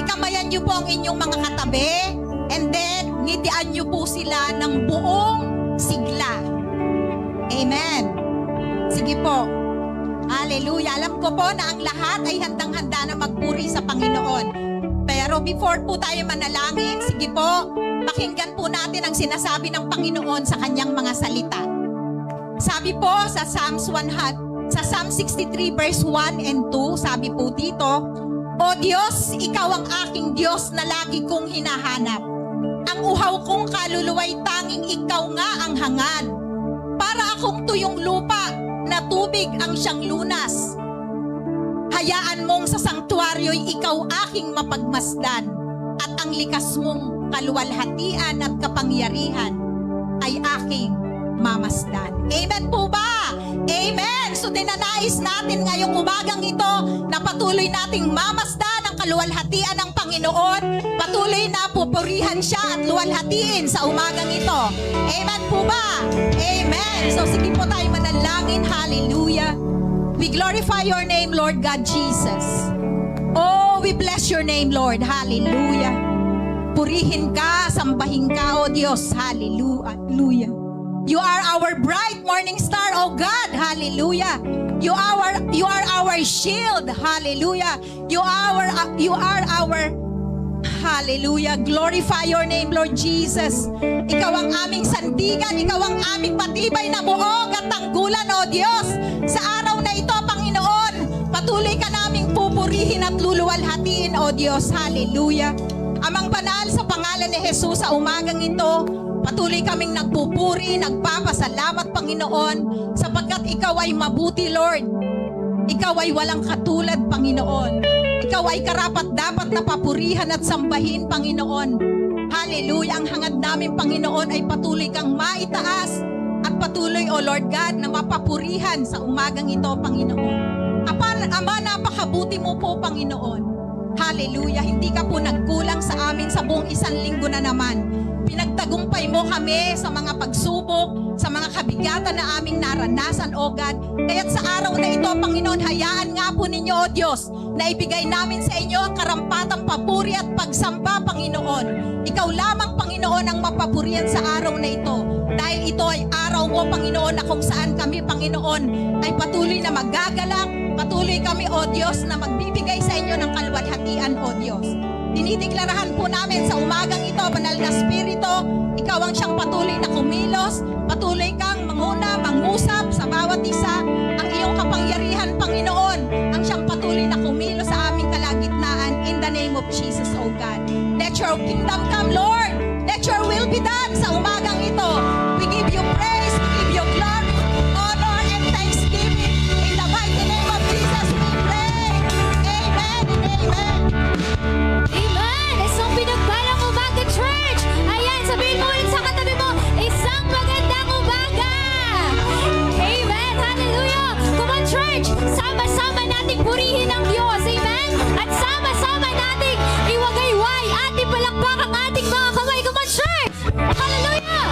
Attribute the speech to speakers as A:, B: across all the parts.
A: Pagkamayan niyo po ang inyong mga katabi, and then ngitian niyo po sila ng buong sigla. Amen. Sige po. Hallelujah. Alam ko po na ang lahat ay handang-handa na magpuri sa Panginoon. Pero before po tayo manalangin, sige po, pakinggan po natin ang sinasabi ng Panginoon sa kanyang mga salita. Sabi po sa Psalm 63 verse 1 and 2, sabi po dito, O Diyos, Ikaw ang aking Diyos na lagi kong hinahanap. Ang uhaw kong kaluluwa'y tanging Ikaw nga ang hangad. Para akong tuyong lupa na tubig ang siyang lunas. Hayaan mong sa sanktuaryo'y Ikaw aking mapagmasdan, at ang likas mong kaluwalhatian at kapangyarihan ay aking mamasdan. Amen po ba? Amen! So dinanais natin ngayong umagang ito na patuloy nating mamasdan ang kaluwalhatian ng Panginoon. Patuloy na pupurihan siya at luwalhatiin sa umagang ito. Amen po ba? Amen! So sige po tayo manalangin. Hallelujah! We glorify your name, Lord God Jesus. Oh, we bless your name, Lord. Hallelujah! Purihin ka, sambahin ka, O Diyos. Hallelujah! You are our bright morning star, oh God. Hallelujah. You are our shield. Hallelujah. You are our hallelujah. Glorify your name, Lord Jesus. Ikaw ang aming sandigan, ikaw ang aming patibay na buhok at tanggulan, oh Diyos. Sa araw na ito, Panginoon, patuloy ka naming pupurihin at luluwalhatiin, oh Diyos. Hallelujah. Amang banal sa pangalan ni Jesus sa umagang ito, patuloy kaming nagpupuri, nagpapasalamat, Panginoon, sapagkat Ikaw ay mabuti, Lord. Ikaw ay walang katulad, Panginoon. Ikaw ay karapat-dapat na papurihan at sambahin, Panginoon. Hallelujah! Ang hangad namin, Panginoon, ay patuloy kang maitaas at patuloy, O Lord God, na mapapurihan sa umagang ito, Panginoon. Ama, napakabuti mo po, Panginoon. Hallelujah! Hindi ka po nagkulang sa amin sa buong isang linggo na naman. Pinagtagumpay mo kami sa mga pagsubok, sa mga kabigatan na aming naranasan, O God. Kaya't sa araw na ito, Panginoon, hayaan nga po ninyo, O Diyos, na ibigay namin sa inyo ang karampatang papuri at pagsamba, Panginoon. Ikaw lamang, Panginoon, ang mapapurihan sa araw na ito. Dahil ito ay araw mo, Panginoon, na kung saan kami, Panginoon, ay patuloy na magagalak. Patuloy kami, O Diyos, na magbibigay sa inyo ng kaluwalhatian, O Diyos. Dinideklarahan po namin sa umagang ito, Banal na Espiritu, Ikaw ang siyang patuloy na kumilos, patuloy kang manguna, mangusap sa bawat isa, ang iyong kapangyarihan, Panginoon, ang siyang patuloy na kumilos sa aming kalagitnaan, in the name of Jesus, O God. Let your kingdom come, Lord. Let your will be done sa umagang ito. We give you praise, we give you glory, honor, and thanksgiving. In the mighty name of Jesus, we pray. Amen and amen.
B: Amen! Isang pinagpalang umaga, church! Ayan, sabihin mo ulit sa katabi mo, isang magandang umaga! Amen! Hallelujah! Come on, church! Sama-sama nating purihin ang Diyos. Amen! At sama-sama nating iwagayway at ipalakpak ang ating mga kamay. Come on, church! Hallelujah!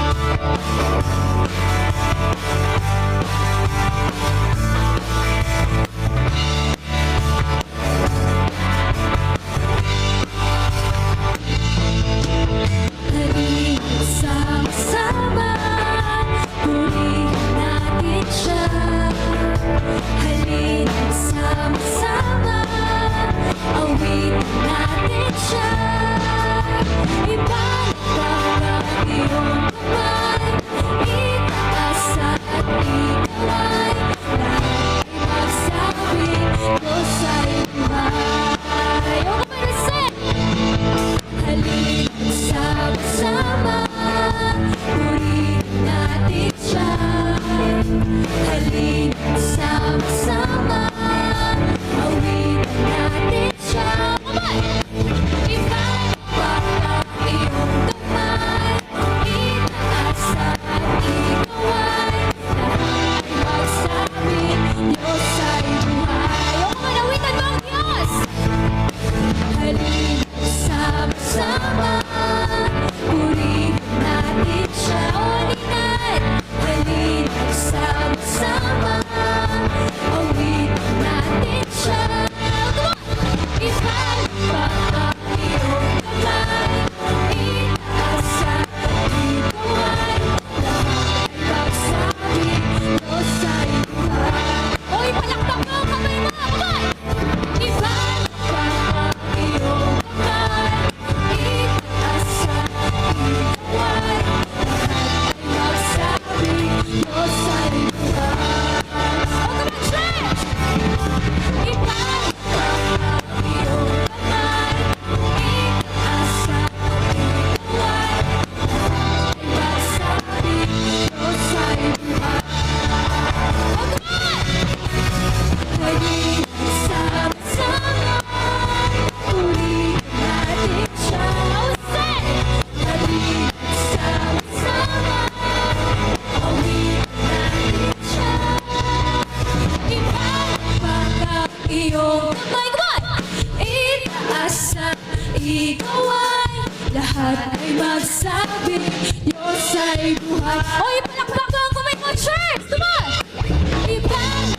B: ikaw ay lahat ay magsabi, Diyos ay buhay. O, ipalakpak ko ang kamay mo, church! Come on! Ibang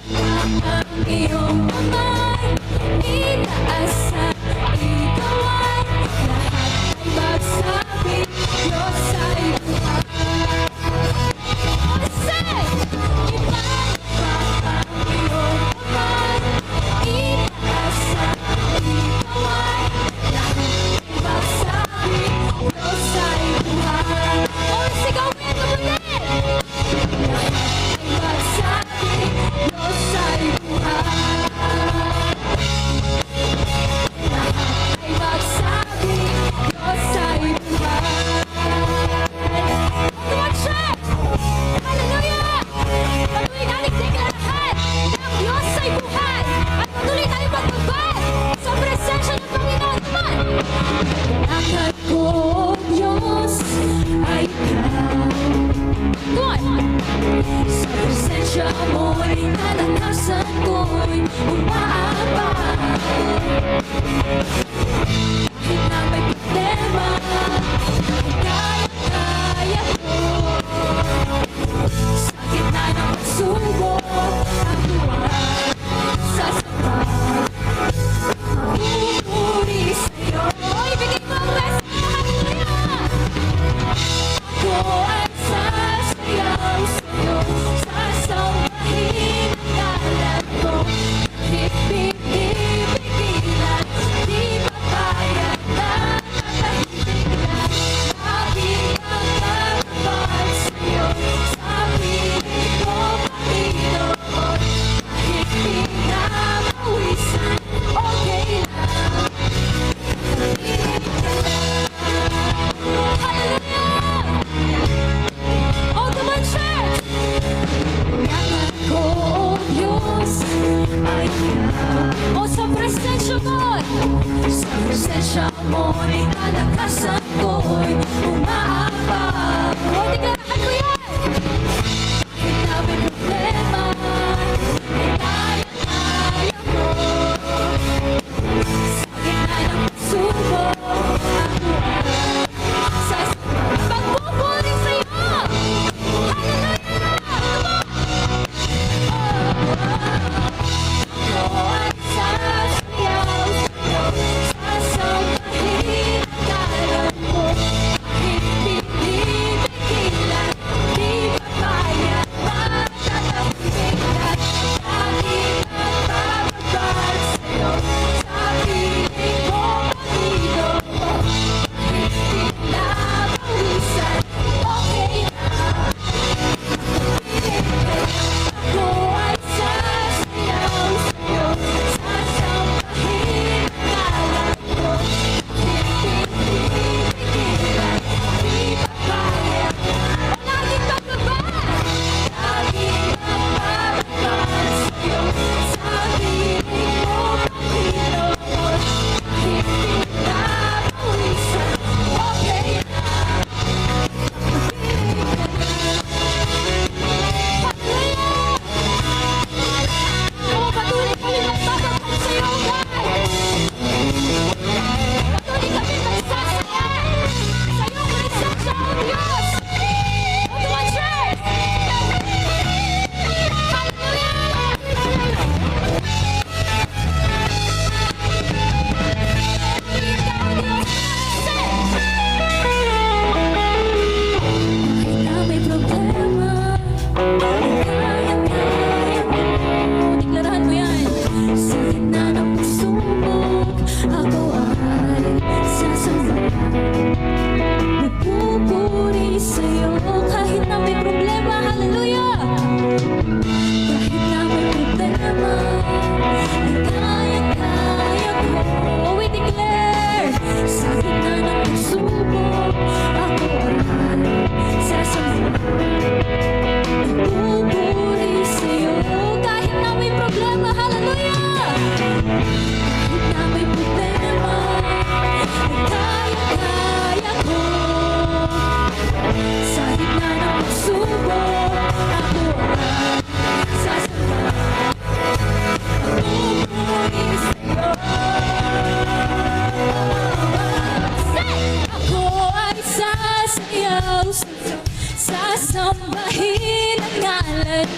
B: ang iyong kamay, itaas at ikaw ay lahat ay magsabi, Diyos ay buhay. O, say! Ibang ang iyong kamay, itaas at ikaw ay lahat ay magsabi, Diyos ay buhay. O, sigawin mo ulit! Lahat ay magsabi, Diyos ay buhay. Lahat ay magsabi, Diyos ay buhay. Come on, church! Hallelujah! Patuloy natin deklarahan na ang Diyos ay buhay at patuloy tayong magbabad sa presensya ng Panginoon. Come on! Akat ko, Diyos, ay ikaw. Come on! Sa presensya mo'y kalakasan ko'y umaabang. Kahit na may problema, kaya ko. Sa gitna ng pagsubok, ang buhay sa sapat. Pupuri sa'yo. Ibigay mo ang best. Hallelujah! Ako ay sasayaw sa'yo, sasambahin ang ngalan mo. Kahit pinipigilan, di papayag na tatahimikan. Laging ang magmamahal sa'yo, sa piling ko, Panginoon. Kahit pinamawisan, okay lang. Tingin ka lang. Hallelujah! Oh, come on, church! Yakap ko, oh Diyos, ay ikaw. O sa presensya mo'y, sa presensya mo'y kalakasan ko'y umaabang. O, deklarahan mo yan! Kahit na may problema, ay kaya ko. Sa gitna ng pagsubok, ang buhay sa sapat. Pagpupuri sa'yo! Hallelujah! Ako ay sasayaw sa'yo, sasambahin ang ngalan mo. Kahit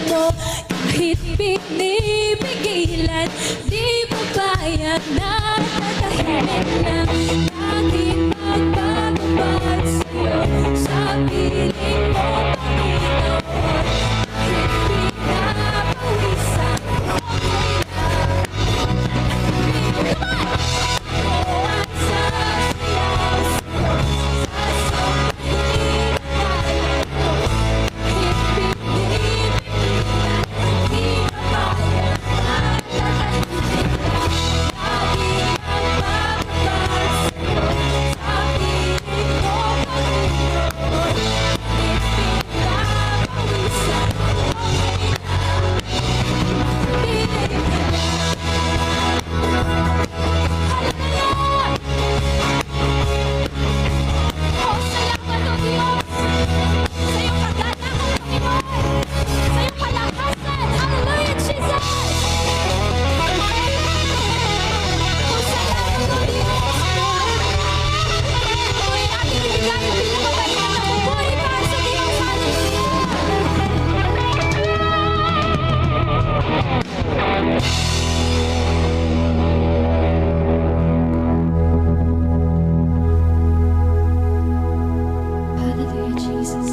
B: mo. Kahit pinipigilan, di papayag na tatahimik lang. Laging magbababad sa'yo, sa piling mo, Panginoon. Kahit pinapawisan, okay lang. Come on! Oo, ang sasayaw sa'yo, sa sobrang hirap ko. Kahit pinipigilan, di papayag na tatahimik lang. Laging magbababad sa'yo, sa piling mo, Panginoon. Kahit pinapawisan, okay lang. Piling ka lang. Hallelujah! Oh, salamat o Diyos sa iyong pagdadakot, Panginoon, sa iyong kalakasan. Hallelujah, Jesus! Oh, salamat o Diyos! Patuloy natin ibigay ang pinakabayang na pupuri para sa Diyos. Hallelujah, Jesus.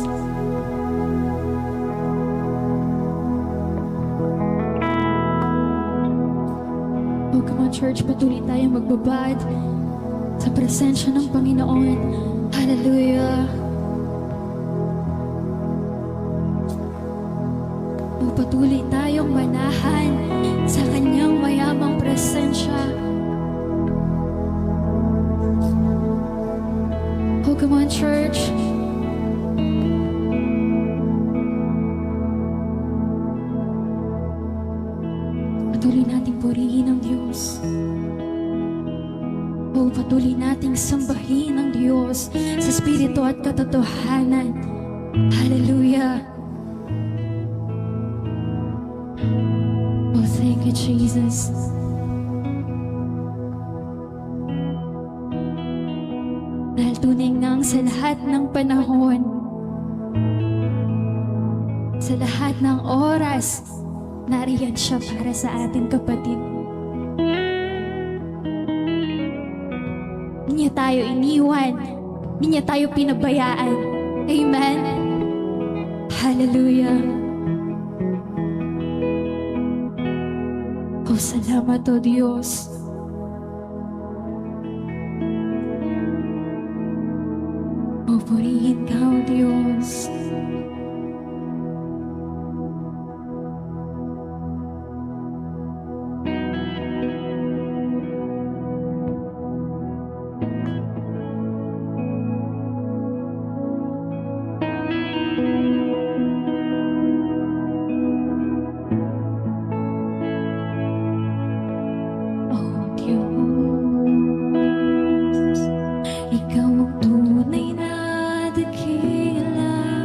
B: Oh, come on, church. Patuloy tayong magbabad sa presensya ng Panginoon. Hallelujah. Oh, patuloy tayong manahan sa kanyang mayamang presensya. Oh, come on, church. Patuloy nating purihin ang Diyos. Oh, patuloy nating sambahin ang Diyos sa Espiritu at katotohanan. Hallelujah. Oh, thank you, Jesus. Dahil tunay ngang sa lahat ng panahon, sa lahat ng oras, nariyan siya para sa ating kapatid. Hindi niya tayo iniwan. Hindi niya tayo pinabayaan. Amen? Hallelujah. Oh, salamat o Diyos. Oh, purihin ka o Diyos. Oh, Diyos, Ikaw ang tunay na dakila.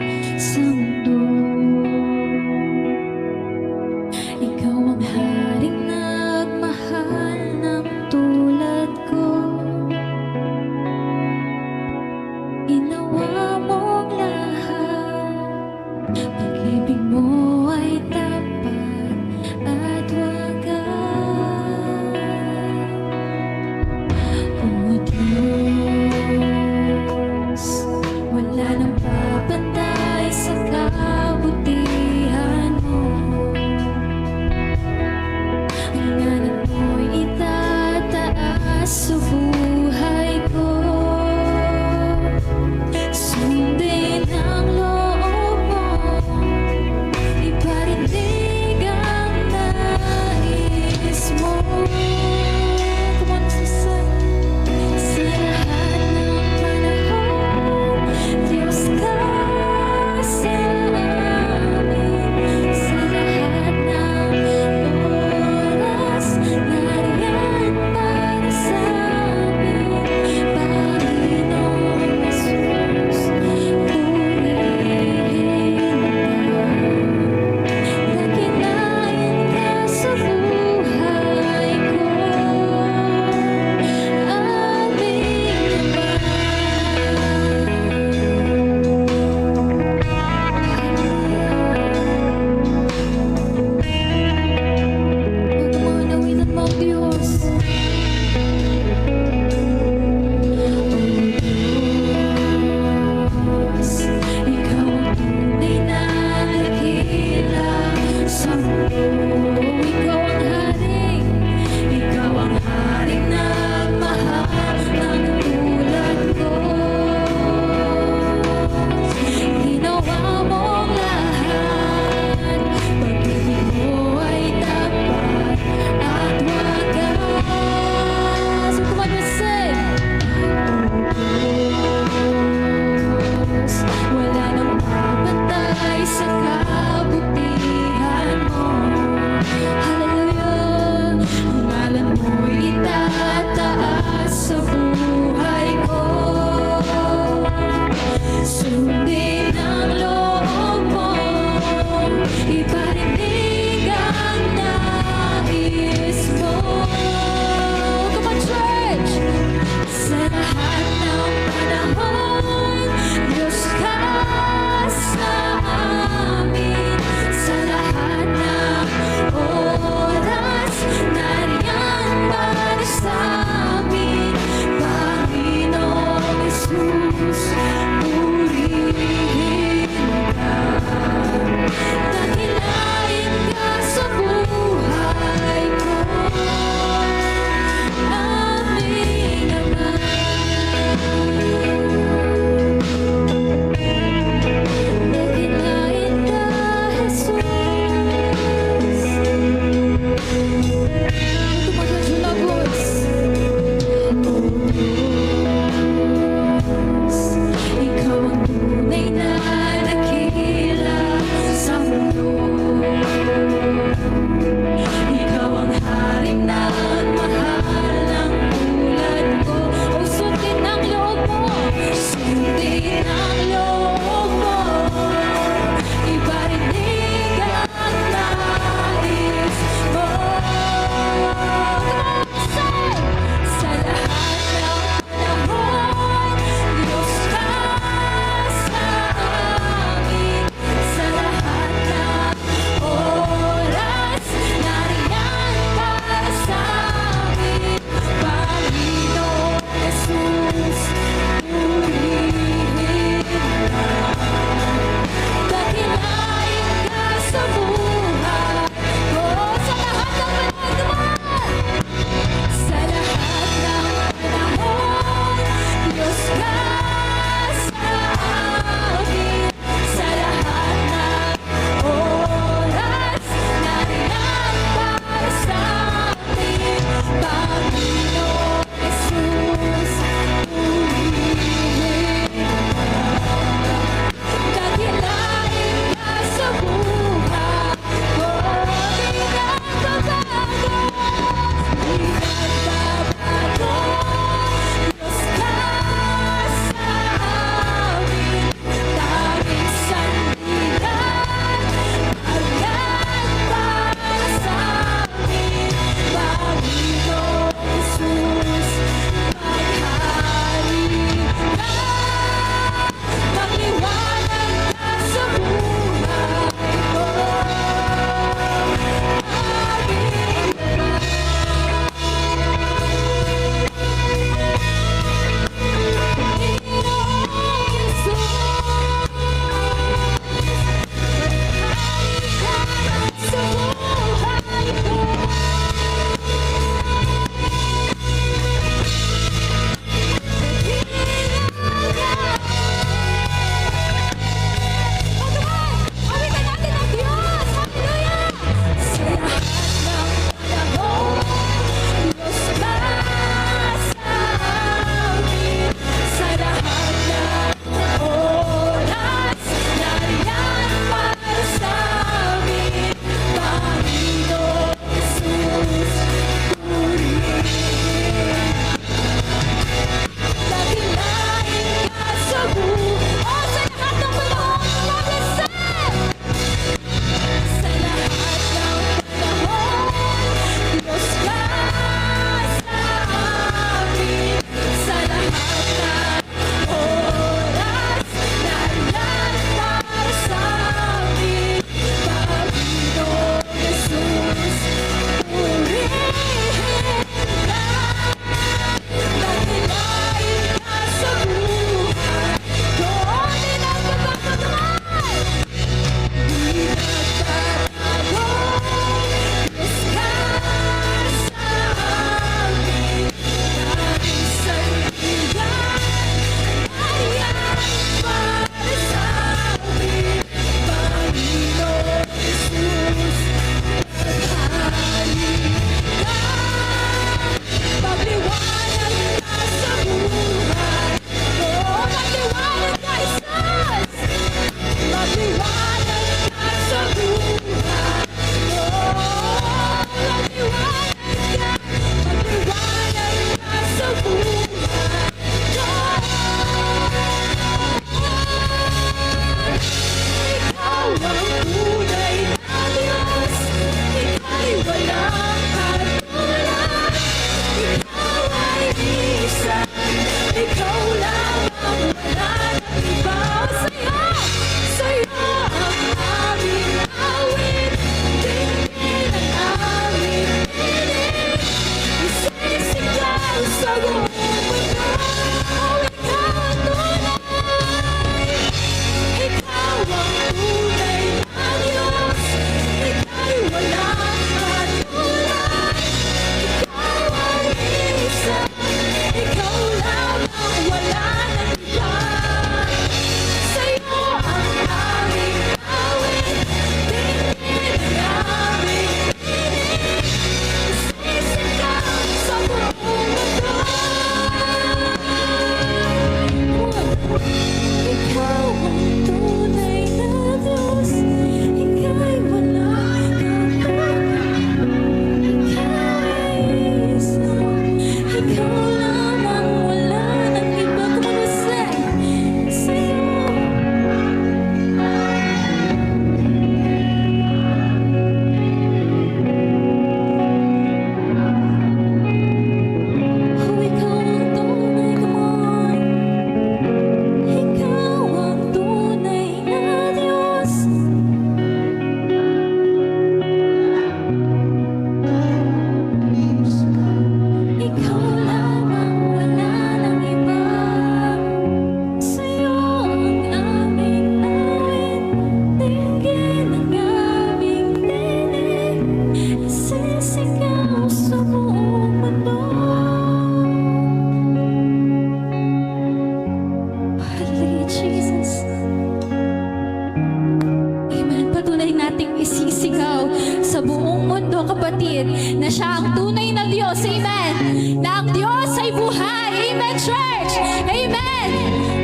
B: na siya ang tunay na Diyos. Amen. Na ang Diyos ay buhay. Amen, church. Amen.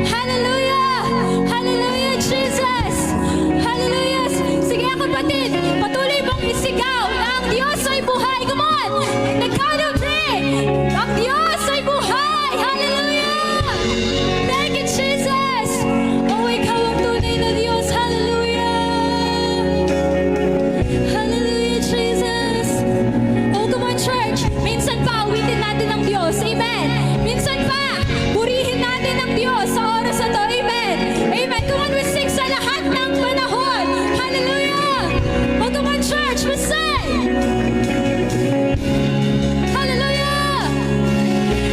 B: Hallelujah. Hallelujah, Jesus. Hallelujah. Sige, kapatid, patuloy mong isigaw na ang Diyos ay buhay. Come on. In the count of three. Ang Diyos ay buhay. Hallelujah. Thank you, Jesus. Oh, ikaw ang tunay na Diyos. Hallelujah. Hallelujah, Jesus. Oh, come on, church. Minsan pa, awitin natin ang Diyos. Amen. Minsan pa, purihin natin ang Diyos sa oras na to. Amen. Amen. Come on, we sing sa lahat ng panahon. Hallelujah. Oh, come on, church. We sing. Hallelujah.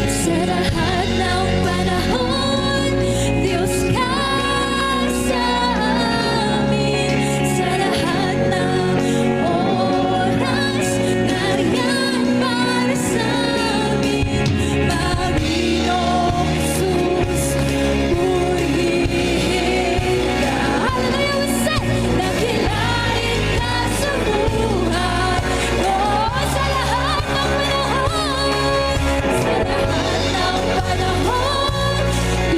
B: Sa lahat ng panahon, Diyos ka sa amin. Sa lahat ng oras, nariyan para sa amin. Panginoong Jesus, purihin ka. Hallelujah, we sing. Nakilain ka sa buhay ko. Sa lahat ng panahon, sa lahat ng panahon,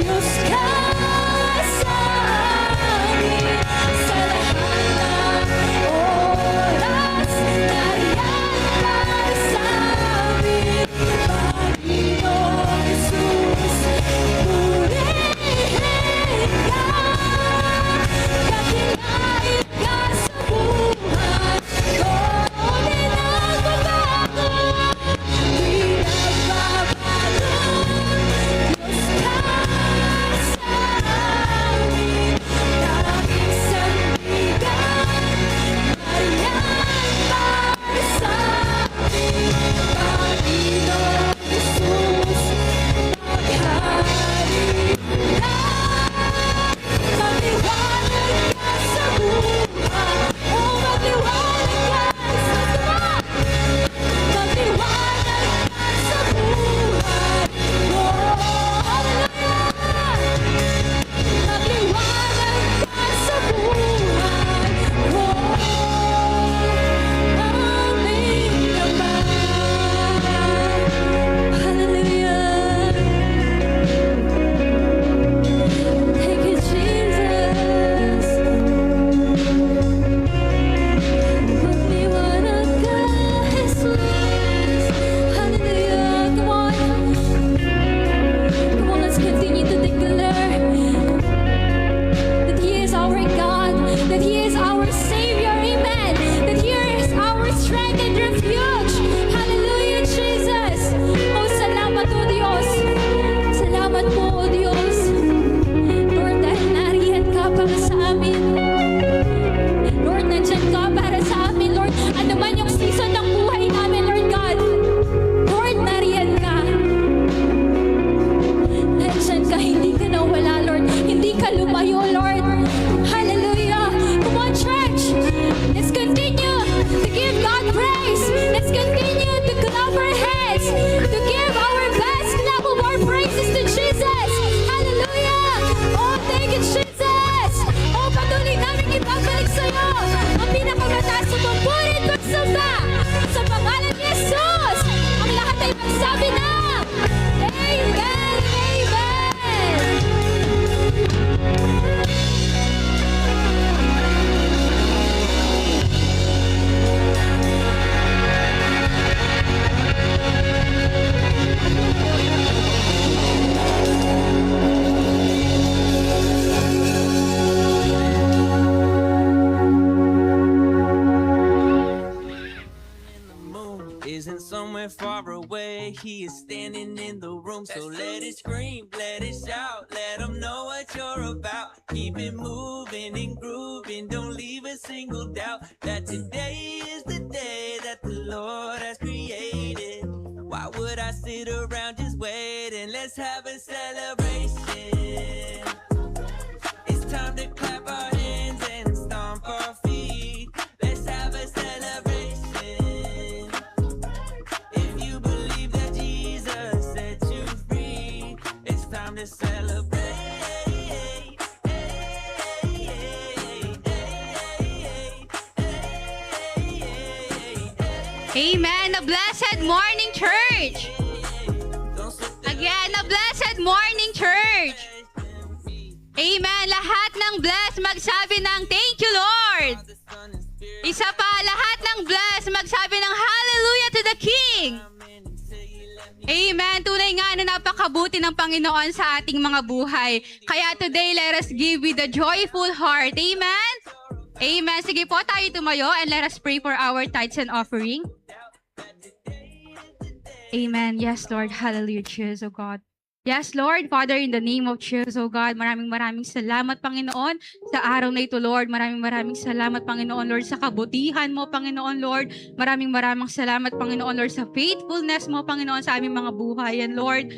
B: Diyos ka sa amin. Sa lahat ng oras, nariyan para sa amin. Panginoong Jesus, purihin ka. Kakilain ka sa buhay ko. Di nagbabago, di nagbabago. Diyos ka sa amin. Tanging sandigan, nariyan para sa amin. Panginoong Jesus, maghari ka. Magliwanag ka sa buhay. Oh, magliwanag ka sa buhay. Magliwanag ka sa buhay. Oh, hallelujah. Magliwanag ka sa buhay. Oh, aming Ama. Hallelujah. Thank you, Jesus. Magliwanag ka, Jesus. Hallelujah. Come on. Come on, let's continue to declare that He is our God, that He is our Savior. Amen. That He is our strength and refuge. Hallelujah, Jesus. Oh, salamat po, Diyos. Salamat po, O Diyos. Lord, dahil nariyan ka para sa amin. Lord, nandyan ka para sa amin, Lord. Ano man yung season ng buhay namin, Lord God. Lord, nariyan ka. Nandyan ka, hindi ka nawala, Lord. Hindi ka lumayo, Lord. Hallelujah. Come on, church. Let's continue to give God praise. Let's continue to clap our hands, to give our best clap of our praises to Jesus. Hallelujah. Oh, thank you, Jesus. Oh, patuloy namin ibabalik sa iyo ang pinakamataas sa papuri at pagsamba sa pangalan ni Jesus. Ang lahat ay magsabi na Amen, Amen.
C: Isn't somewhere far away. He is standing in the room. So let it scream, let it shout, let him know what you're about. Keep it moving and grooving. Don't leave a single doubt that today is the day that the Lord has created. Why would I sit around just waiting? Let's have a celebration. It's time to clap our hands and stomp our feet. Let's have a celebration. If you believe that Jesus set you free, it's time to celebrate.
B: Amen. A blessed morning, church. Again, a blessed morning, church. Amen. Lahat ng bless, magsabi ng thank you, Lord. Isa pa, lahat ng bless, magsabi ng hallelujah to the King. Amen. Tunay nga na napakabuti ng Panginoon sa ating mga buhay. Kaya today, let us give with a joyful heart. Amen. Amen. Sige po, tayo tumayo and let us pray for our tithes and offering. Amen. Yes, Lord. Hallelujah, Jesus, oh God. Yes, Lord, Father, in the name of Jesus, oh God, maraming salamat, Panginoon, sa araw na ito, Lord. Maraming salamat, Panginoon, Lord, sa kabutihan mo, Panginoon, Lord. Maraming salamat, Panginoon, Lord, sa faithfulness mo, Panginoon, sa aming mga buhay. And Lord,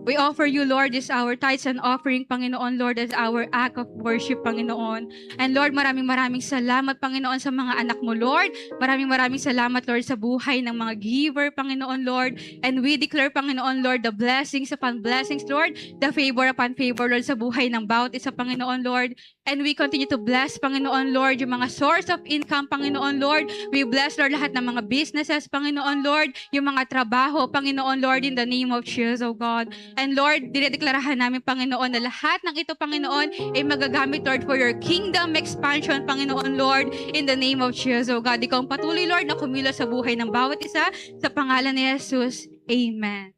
B: we offer you, Lord, this our tithes and offering, Panginoon, Lord, as our act of worship, Panginoon. And Lord, maraming salamat, Panginoon, sa mga anak mo, Lord. Maraming salamat, Lord, sa buhay ng mga giver, Panginoon, Lord. And we declare, Panginoon, Lord, the blessings upon blessings, Lord, the favor upon favor, Lord, sa buhay ng bawat isa, Panginoon, Lord. And we continue to bless, Panginoon, Lord, yung mga source of income, Panginoon, Lord. We bless, Lord, lahat ng mga businesses, Panginoon, Lord, yung mga trabaho, Panginoon, Lord, in the name of Jesus, oh God. And Lord, dinedeklarasyon namin, Panginoon, na lahat ng ito, Panginoon, ay magagamit, Lord, for your kingdom expansion, Panginoon, Lord, in the name of Jesus, oh God. Ikaw ang patuloy, Lord, na kumilos sa buhay ng bawat isa, sa pangalan ni Jesus. Amen.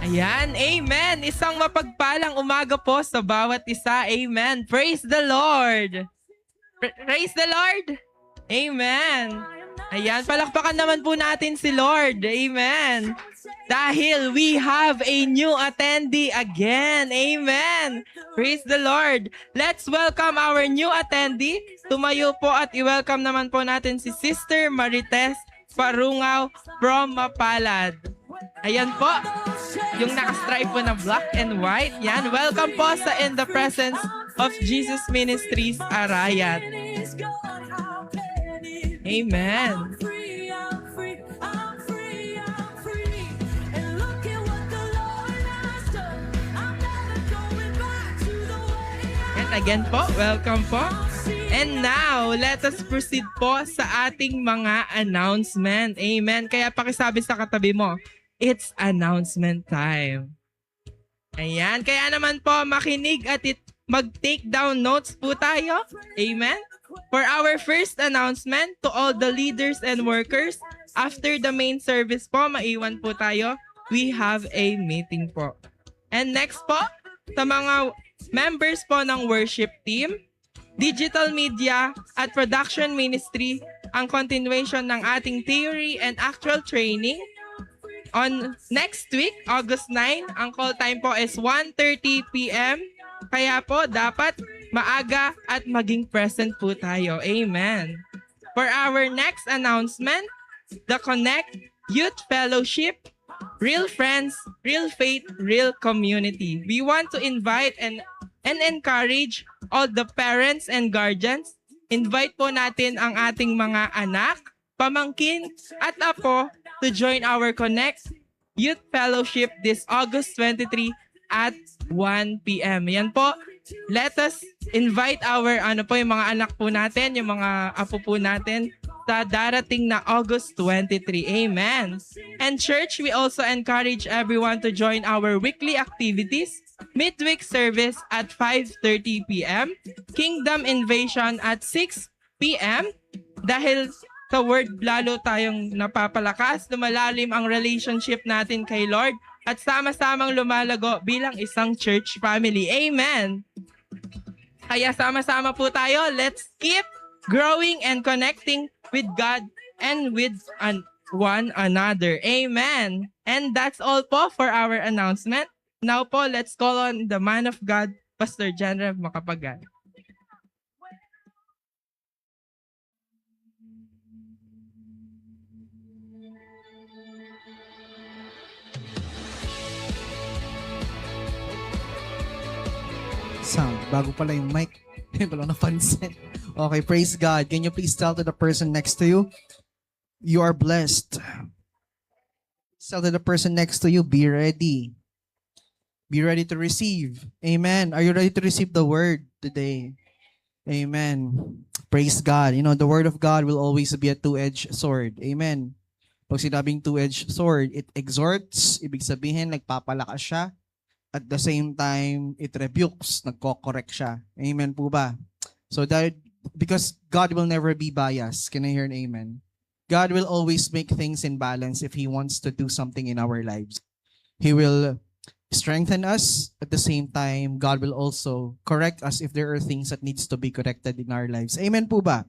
D: Ayan, amen. Isang mapagpalang umaga po sa bawat isa. Amen. Praise the Lord. Praise the Lord. Amen. Ayan, palakpakan naman po natin si Lord. Amen. Dahil we have a new attendee again. Amen. Praise the Lord. Let's welcome our new attendee. Tumayo po at i-welcome naman po natin si Sister Marites Parungaw from Mapalad. Ayan po, yung nakastripe po na black and white. Yan, welcome po sa In the Presence of Jesus Ministries Arayat. Amen. And again po, welcome po. And now, let us proceed po sa ating mga announcement. Amen. Kaya pakisabi sa katabi mo, it's announcement time. Ayan. Kaya naman po, makinig at mag-take down notes po tayo. Amen. For our first announcement to all the leaders and workers, after the main service po, maiwan po tayo. We have a meeting po. And next po, sa mga members po ng worship team, digital media at production ministry, ang continuation ng ating theory and actual training. On next week, August 9, ang call time po is 1:30 p.m. Kaya po, dapat maaga at maging present po tayo. Amen. For our next announcement, the Connect Youth Fellowship, Real Friends, Real Faith, Real Community. We want to invite and encourage all the parents and guardians. Invite po natin ang ating mga anak, pamangkin, at apo to join our Connect Youth Fellowship this August 23 at 1 p.m. Yan po. Let us invite our yung mga anak po natin, yung mga apo po natin sa darating na August 23. Amen. And church, we also encourage everyone to join our weekly activities. Midweek service at 5:30 p.m. Kingdom Invasion at 6 p.m. Dahil sa word, lalo tayong napapalakas, lumalalim ang relationship natin kay Lord at sama-samang lumalago bilang isang church family. Amen. Kaya sama-sama po tayo. Let's keep growing and connecting with God and with one another. Amen. And that's all po for our announcement. Now po, let's call on the man of God, Pastor General Macapagal.
E: sound. Bago pala yung mic. Hindi pala napansin. Okay, praise God. Can you please tell to the person next to you, you are blessed. Tell to the person next to you, be ready. Be ready to receive. Amen. Are you ready to receive the word today? Amen. Praise God. You know, the word of God will always be a two-edged sword. Amen. Pag sinabing two-edged sword, it exhorts, ibig sabihin, nagpapalakas siya. At the same time, it rebukes, nagko-correct siya. Amen po ba? So that, because God will never be biased. Can I hear an amen? God will always make things in balance if He wants to do something in our lives. He will strengthen us. At the same time, God will also correct us if there are things that needs to be corrected in our lives. Amen po ba?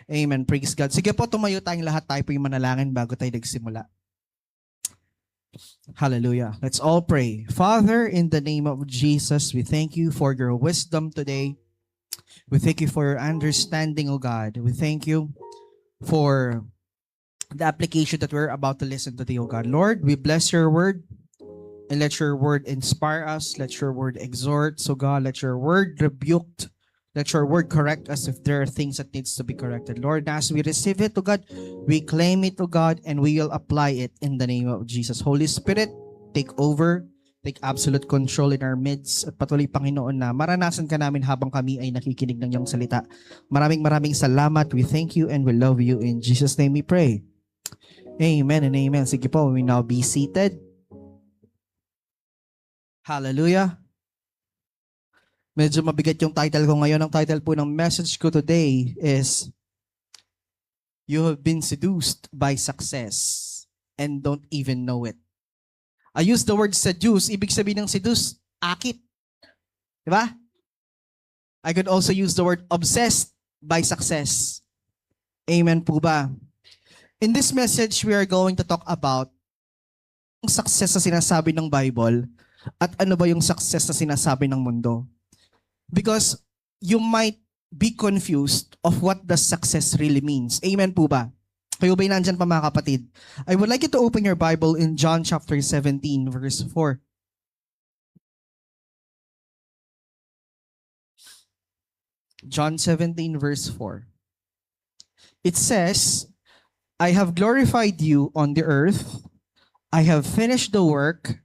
E: Amen. Praise God. Sige po, tumayo tayong lahat. Tayo po yung manalangin bago tayo nagsimula. Hallelujah. Let's all pray. Father, in the name of Jesus, we thank you for your wisdom today. We thank you for your understanding, O God. We thank you for the application that we're about to listen today, O God. Lord, we bless your word and let your word inspire us. Let your word exhort. So God, let your word rebuke. Let your word correct us if there are things that needs to be corrected. Lord, as we receive it, to God, we claim it, to God, and we will apply it in the name of Jesus. Holy Spirit, take over, take absolute control in our midst. At patuloy, Panginoon, na maranasan ka namin habang kami ay nakikinig ng iyong salita. Maraming salamat. We thank you and we love you. In Jesus' name we pray. Amen and amen. Sige po, we now be seated. Hallelujah. Medyo mabigat yung title ko ngayon. Ang title po ng message ko today is You have been seduced by success and don't even know it. I use the word seduce. Ibig sabihin ng seduce, akit. Diba? I could also use the word obsessed by success. Amen po ba? In this message, we are going to talk about yung success na sinasabi ng Bible at ano ba yung success na sinasabi ng mundo. Because you might be confused of what the success really means. Amen po ba? Kayo ba'y nandyan pa mga kapatid? I would like you to open your Bible in John chapter 17 verse 4. John 17 verse 4. It says, I have glorified you on the earth. I have finished the work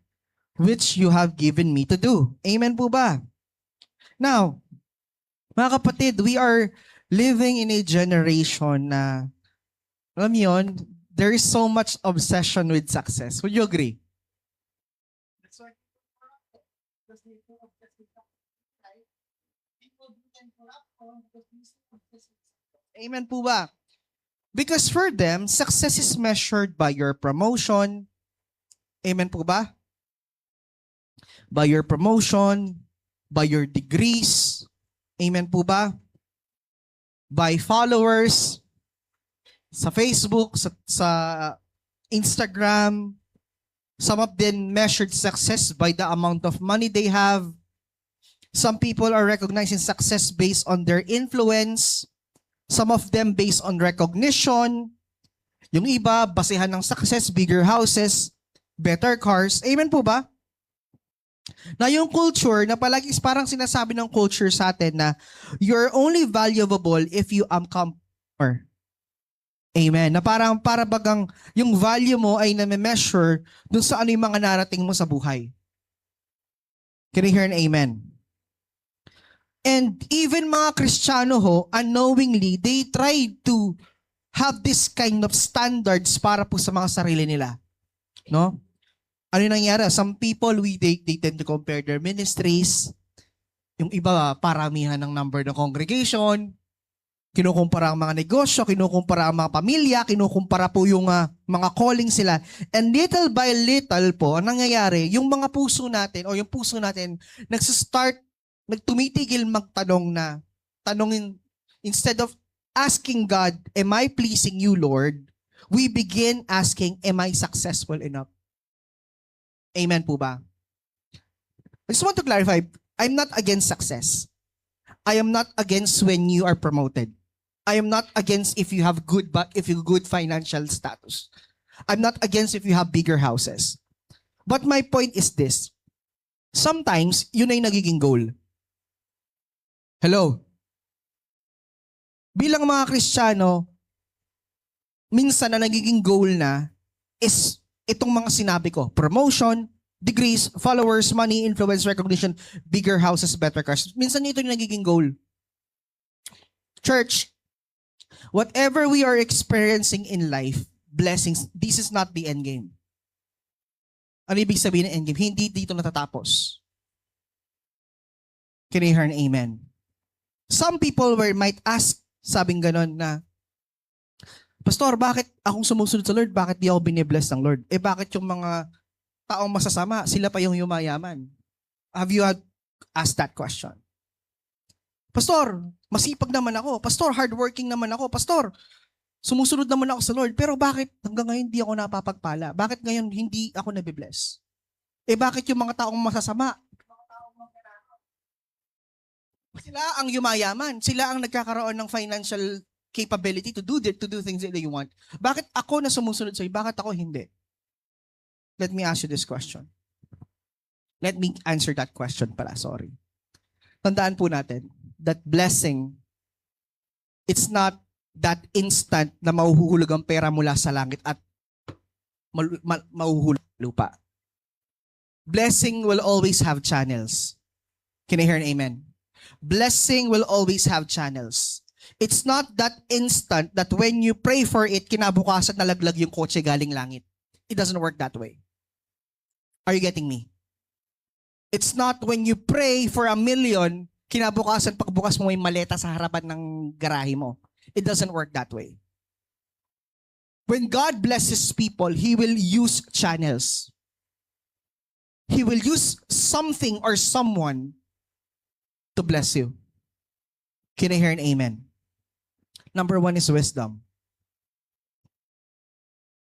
E: which you have given me to do. Amen po ba? Now, mga kapatid, we are living in a generation na, alam niyo yun, there is so much obsession with success. Would you agree? Amen po ba? Because for them, success is measured by your promotion. Amen po ba? By your promotion, by your degrees. Amen po ba? By followers sa Facebook, sa Instagram. Some of them measured success by the amount of money they have. Some people are recognizing success based on their influence. Some of them based on recognition. Yung iba, basehan ng success, bigger houses, better cars. Amen po ba? Na yung culture, na palagi parang sinasabi ng culture sa atin na you're only valuable if you or amen. Na parang para bagang yung value mo ay na-measure dun sa ano yung mga narating mo sa buhay. Can you hear an amen? And even mga Kristiyano ho, unknowingly, they try to have this kind of standards para po sa mga sarili nila. No? Ano yung nangyari? Some people, they tend to compare their ministries. Yung iba, paramihan ng number ng congregation. Kinukumpara ang mga negosyo, kinukumpara ang mga pamilya, kinukumpara po yung mga calling sila. And little by little po, ang nangyayari, yung mga puso natin, o yung puso natin, nagtumitigil magtanong na, tanongin, instead of asking God, am I pleasing you, Lord? We begin asking, am I successful enough? Amen po ba? I just want to clarify, I'm not against success. I am not against when you are promoted. I am not against if you have good financial status. I'm not against if you have bigger houses. But my point is this. Sometimes, yun ay nagiging goal. Hello? Bilang mga Kristiyano, minsan na nagiging goal na is itong mga sinabi ko. Promotion, degrees, followers, money, influence, recognition, bigger houses, better cars. Minsan ito yung nagiging goal. Church, whatever we are experiencing in life, blessings, this is not the end game. Ano ibig sabihin ng end game? Hindi dito natatapos. Can you hear an amen? Some people might ask, sabing ganon na, Pastor, bakit akong sumusunod sa Lord? Bakit di ako binibless ng Lord? Bakit yung mga taong masasama, sila pa yung yumayaman? Have you asked that question? Pastor, masipag naman ako. Pastor, hardworking naman ako. Pastor, sumusunod naman ako sa Lord. Pero bakit hanggang ngayon hindi ako napapagpala? Bakit ngayon hindi ako nabibless? Bakit yung mga taong masasama? Sila ang yumayaman. Sila ang nagkakaroon ng financial capability to do things that they want. Bakit ako na sumusunod sa'yo? Bakit ako hindi? Let me ask you this question. Let me answer that question pala. Sorry. Tandaan po natin that blessing, it's not that instant na mahuhulog ang pera mula sa langit at mahuhulog lupa. Blessing will always have channels. Can I hear an amen? Blessing will always have channels. It's not that instant that when you pray for it, kinabukasan nalaglag yung kotse galing langit. It doesn't work that way. Are you getting me? It's not when you pray for 1 million, kinabukasan pagbukas mo yung maleta sa harapan ng garahe mo. It doesn't work that way. When God blesses people, He will use channels. He will use something or someone to bless you. Can I hear an amen? Number 1 is wisdom.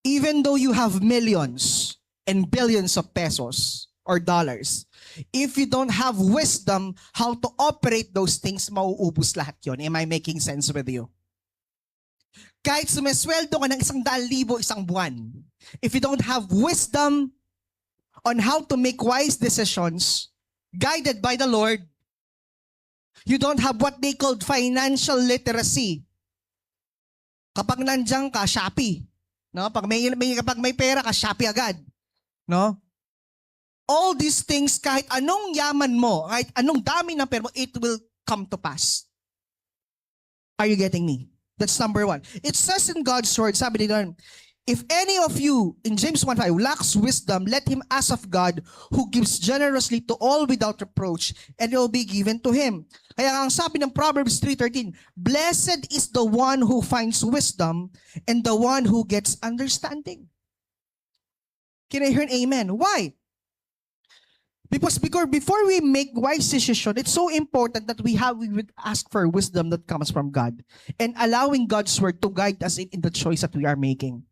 E: Even though you have millions and billions of pesos or dollars, if you don't have wisdom how to operate those things, mauubos lahat yon. Am I making sense with you? Kahit sumisweldo ka ng 100,000 isang buwan, if you don't have wisdom on how to make wise decisions, guided by the Lord, you don't have what they called financial literacy. Kapag nandiyan ka, Shopee. No? Kapag may pera ka, Shopee agad. No? All these things, kahit anong yaman mo, kahit anong dami ng pera mo, it will come to pass. Are you getting me? That's number 1. It says in God's word, sabi nila, if any of you, in James 1:5, lacks wisdom, let him ask of God, who gives generously to all without reproach, and it will be given to him. Kaya ang sabi ng Proverbs 3:13, blessed is the one who finds wisdom and the one who gets understanding. Can I hear an amen? Why? Because before we make wise decision, it's so important that we would ask for wisdom that comes from God and allowing God's word to guide us in the choice that we are making.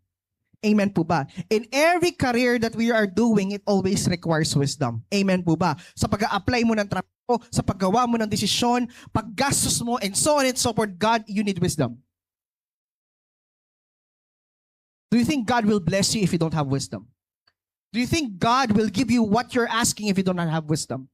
E: Amen po ba? In every career that we are doing, it always requires wisdom. Amen po ba? Sa pag-a-apply mo ng trabaho, sa paggawa mo ng desisyon, paggastos mo, and so on and so forth, God, you need wisdom. Do you think God will bless you if you don't have wisdom? Do you think God will give you what you're asking if you do not have wisdom?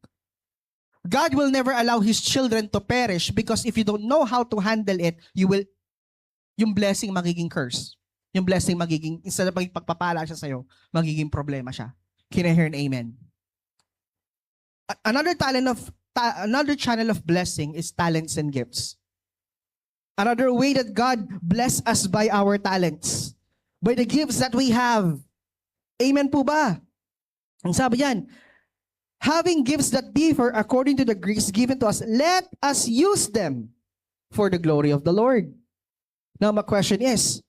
E: God will never allow His children to perish because if you don't know how to handle it, yung blessing magiging curse. Yung blessing magiging, instead of maging pagpapala siya sa'yo, magiging problema siya. Can I hear an amen? Another channel of blessing is talents and gifts. Another way that God bless us by our talents, by the gifts that we have. Amen po ba? Ang sabi yan, having gifts that differ according to the grace given to us, let us use them for the glory of the Lord. Now my question is,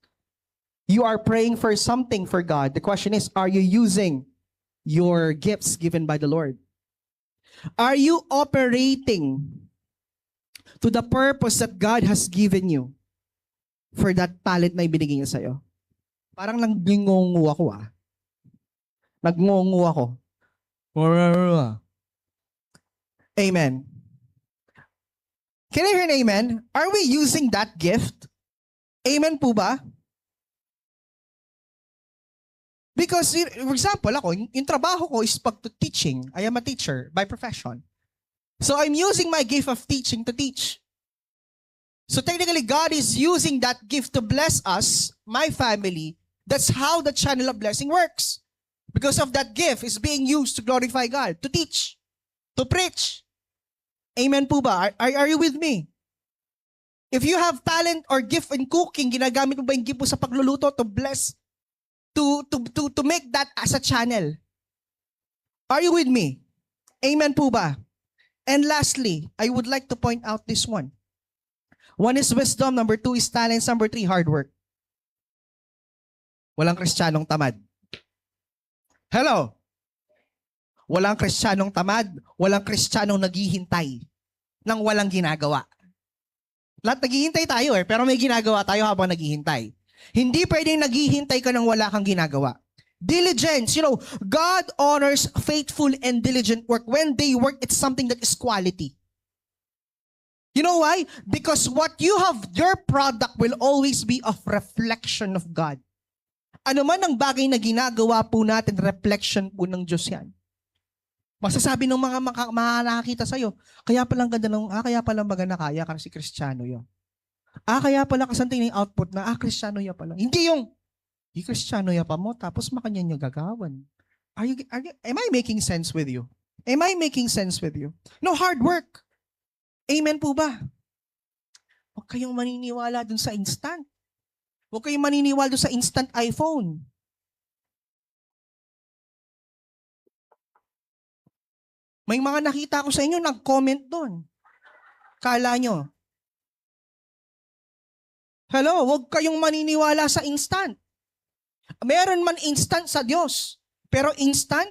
E: you are praying for something for God. The question is, are you using your gifts given by the Lord? Are you operating to the purpose that God has given you for that talent na ibinigay niya sa'yo? Parang nagningongo ako Nagngongo ako. Amen. Can I hear an amen? Are we using that gift? Amen po ba? Because, for example, ako, yung trabaho ko is pag-teaching. I am a teacher by profession. So I'm using my gift of teaching to teach. So technically, God is using that gift to bless us, my family. That's how the channel of blessing works. Because of that gift is being used to glorify God, to teach, to preach. Amen po ba? Are you with me? If you have talent or gift in cooking, ginagamit mo ba yung gift mo sa pagluluto to bless, to make that as a channel? Are you with me? Amen po ba? And lastly, I would like to point out this one. One is wisdom, number 2 is talents, number 3, hard work. Walang Kristiyanong tamad. Hello? Walang Kristiyanong tamad, walang Kristiyanong naghihintay ng walang ginagawa. Lahat naghihintay tayo pero may ginagawa tayo habang naghihintay. Hindi pwedeng naghihintay ka ng wala kang ginagawa. Diligence, God honors faithful and diligent work. When they work, it's something that is quality. You know why? Because what you have, your product will always be of reflection of God. Ano man ang bagay na ginagawa po natin, reflection po ng Diyos yan. Masasabi ng mga makakita sa'yo, kaya palang ganda kaya palang maganda kaya kasi Kristiyano yun. Kaya pala kasanting yung output na, Kristiyano yan pala. Hindi yung, Kristiyano yan pa mo, tapos makanyan yung gagawan. Am I making sense with you? Am I making sense with you? No, hard work. Amen po ba? Huwag kayong maniniwala dun sa instant. Huwag kayong maniniwala dun sa instant iPhone. May mga nakita ko sa inyo, nag-comment doon. Kala nyo. Hello, huwag kayong maniniwala sa instant. Meron man instant sa Diyos. Pero instant?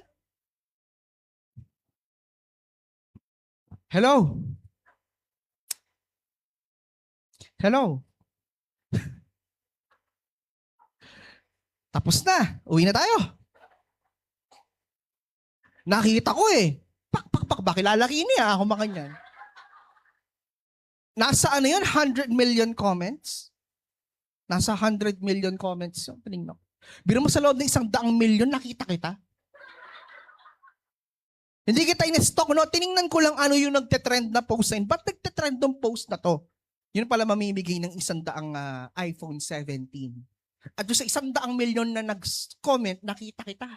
E: Hello? Hello? Tapos na. Uwi na tayo. Nakita ko Pak, bakilalaki niya ako makanyan. Nasa 100 million comments? Nasa 100 million comments yun. Tinignan ko. Biro mo sa loob ng 100 million, nakita kita. Hindi kita in-stock, tinignan ko lang ano yung nagte-trend na post na yun. Ba't nagte-trend ng post na to? Yun pala mamimigay ng 100 iPhone 17. At doon sa 100 million na nag-comment, nakita kita.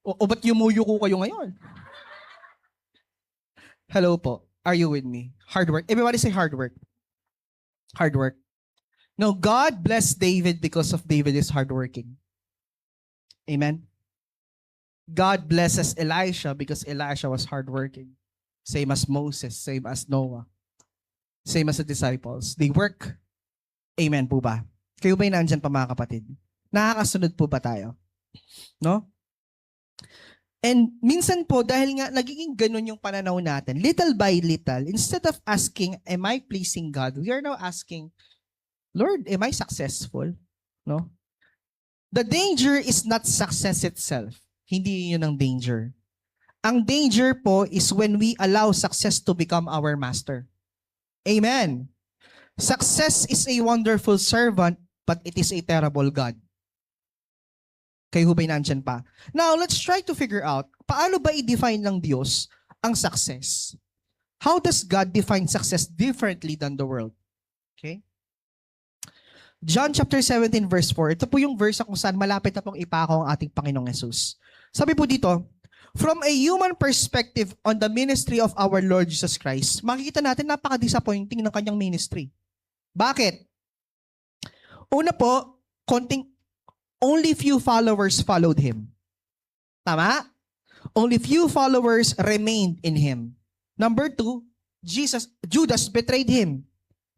E: o ba't yumuyuko kayo ngayon? Hello po. Are you with me? Hard work. Everybody say hard work. Hard work. No, God blessed David because of David is hardworking. Amen? God blesses Elisha because Elisha was hardworking. Same as Moses, same as Noah. Same as the disciples. They work. Amen po ba? Kayo ba'y nandyan pa mga kapatid? Nakakasunod po ba tayo? No? And minsan po, dahil nga nagiging ganun yung pananaw natin, little by little, instead of asking, am I pleasing God? We are now asking, Lord, am I successful? No? The danger is not success itself. Hindi yun ang danger. Ang danger po is when we allow success to become our master. Amen. Success is a wonderful servant, but it is a terrible God. Kayo ba'y nandyan pa? Now, let's try to figure out, paano ba i-define ng Diyos ang success? How does God define success differently than the world? Okay? John chapter 17 verse 4. Ito po yung verse kung saan malapit na pong ipako ang ating Panginoong Yesus. Sabi po dito, from a human perspective on the ministry of our Lord Jesus Christ, makikita natin napaka-disappointing ng kanyang ministry. Bakit? Una po, only few followers followed him. Tama? Only few followers remained in him. Number 2, Judas betrayed him.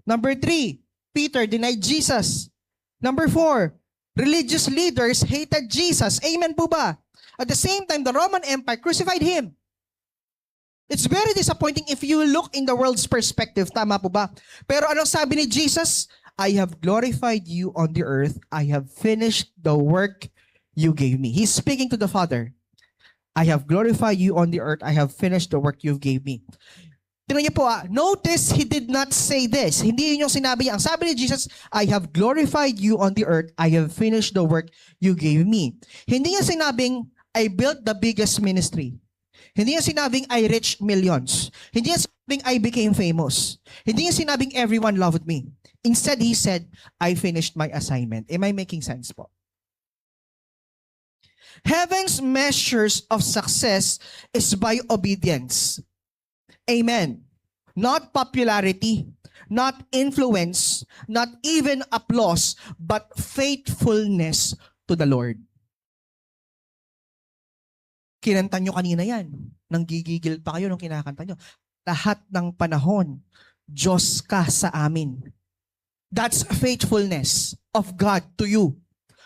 E: Number 3, Peter denied Jesus. Number 4, religious leaders hated Jesus. Amen po ba? At the same time, the Roman Empire crucified him. It's very disappointing if you look in the world's perspective. Tama po ba? Pero anong sabi ni Jesus? I have glorified you on the earth. I have finished the work you gave me. He's speaking to the Father. I have glorified you on the earth. I have finished the work you gave me. Tingnan niyo po, notice he did not say this. Hindi yun yung sinabi niya. Ang sabi ni Jesus, I have glorified you on the earth. I have finished the work you gave me. Hindi niya sinabing, I built the biggest ministry. Hindi niya sinabing I reached millions. Hindi niya sinabing I became famous. Hindi niya sinabing everyone loved me. Instead, he said, I finished my assignment. Am I making sense po? Heaven's measures of success is by obedience. Amen. Not popularity, not influence, not even applause, but faithfulness to the Lord. Kinanta nyo kanina yan. Nanggigigil pa kayo nung kinakanta nyo. Lahat ng panahon, Diyos ka sa amin. That's faithfulness of God to you.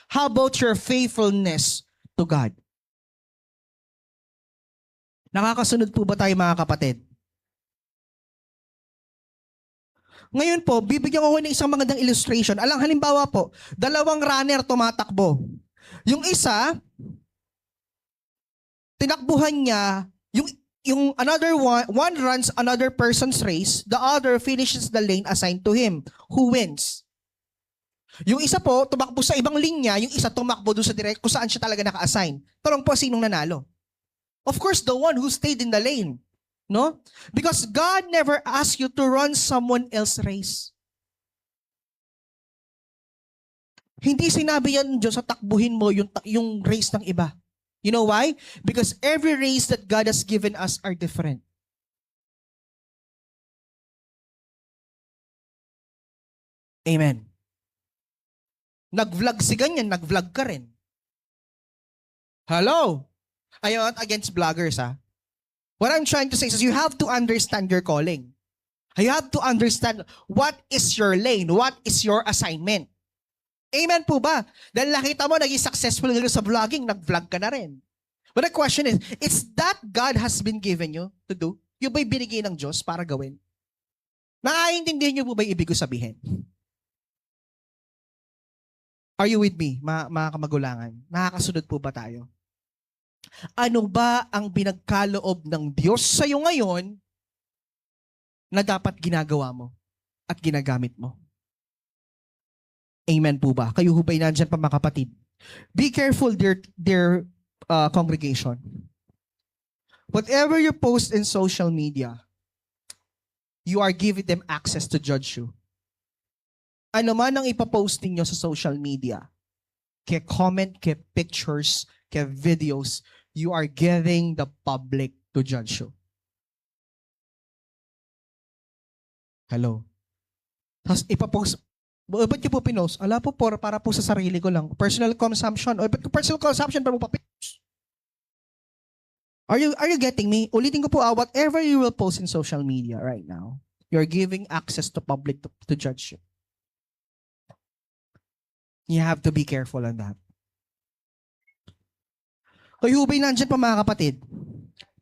E: How about your faithfulness to God? Nakakasunod po ba tayo mga kapatid? Ngayon po, bibigyan ko ng isang magandang illustration. Alang halimbawa po, dalawang runner tumatakbo. Yung isa, tinakbuhan niya, yung another one runs another person's race, the other finishes the lane assigned to him. Who wins? Yung isa po, tumakbo sa ibang linya, yung isa tumakbo doon sa direct kung saan siya talaga naka-assign. Tanong po, sinong nanalo? Of course, the one who stayed in the lane. No? Because God never asked you to run someone else's race. Hindi sinabi yan Diyos sa takbuhin mo yung race ng iba. You know why? Because every race that God has given us are different. Amen. Nag-vlog si ganyan, nag-vlog ka rin. Hello? I'm not against vloggers, ha? What I'm trying to say is you have to understand your calling. You have to understand what is your lane, what is your assignment. Amen po ba? Dahil nakita mo, naging successful ka sa vlogging, nag-vlog ka na rin. But the question is that God has been given you to do? Yung ba'y binigay ng Diyos para gawin? Naiintindihan niyo po ba yung ibig ko sabihin? Are you with me, mga kamagulangan? Nakakasunod po ba tayo? Ano ba ang pinagkaloob ng Diyos sa iyo ngayon na dapat ginagawa mo at ginagamit mo? Amen po ba? Kayo hubay nandyan pa mga kapatid. Be careful, dear congregation. Whatever you post in social media, you are giving them access to judge you. Ano man ang ipapost ninyo sa social media, kay comment, kay pictures, kay videos, you are giving the public to judge you. Hello? Tapos ipapost, ba't niyo po pinost? Ala po, para po sa sarili ko lang. Personal consumption. O ba't personal consumption pa mo papinost? Are you getting me? Ulitin ko po, whatever you will post in social media right now, you're giving access to public to judge you. You have to be careful on that. Kayo hubay nandyan pa mga kapatid.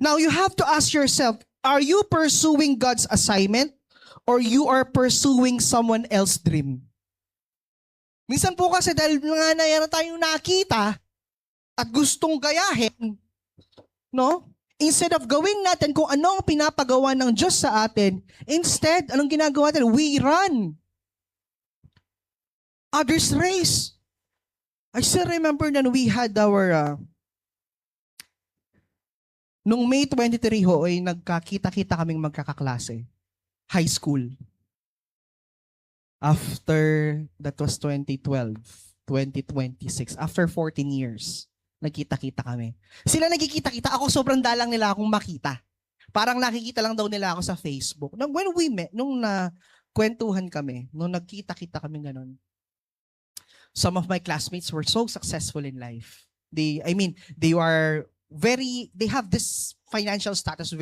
E: Now, you have to ask yourself, are you pursuing God's assignment or you are pursuing someone else's dream? Minsan po kasi dahil nga na tayong nakita at gustong gayahin, no? Instead of gawin natin kung ano ang pinapagawa ng Diyos sa atin, instead, anong ginagawa natin? We run others' race. I still remember na we had our nung May 23 ho, ay nagkakita-kita kaming magkakaklase. High school. After, that was 2012, 2026. After 14 years, nagkita-kita kami. Sila nagkikita-kita, ako sobrang dalang nila akong makita. Parang nakikita lang daw nila ako sa Facebook. When we met, nung kwentuhan kami, nung nagkita-kita kami ganun, some of my classmates were so successful in life. They have this financial status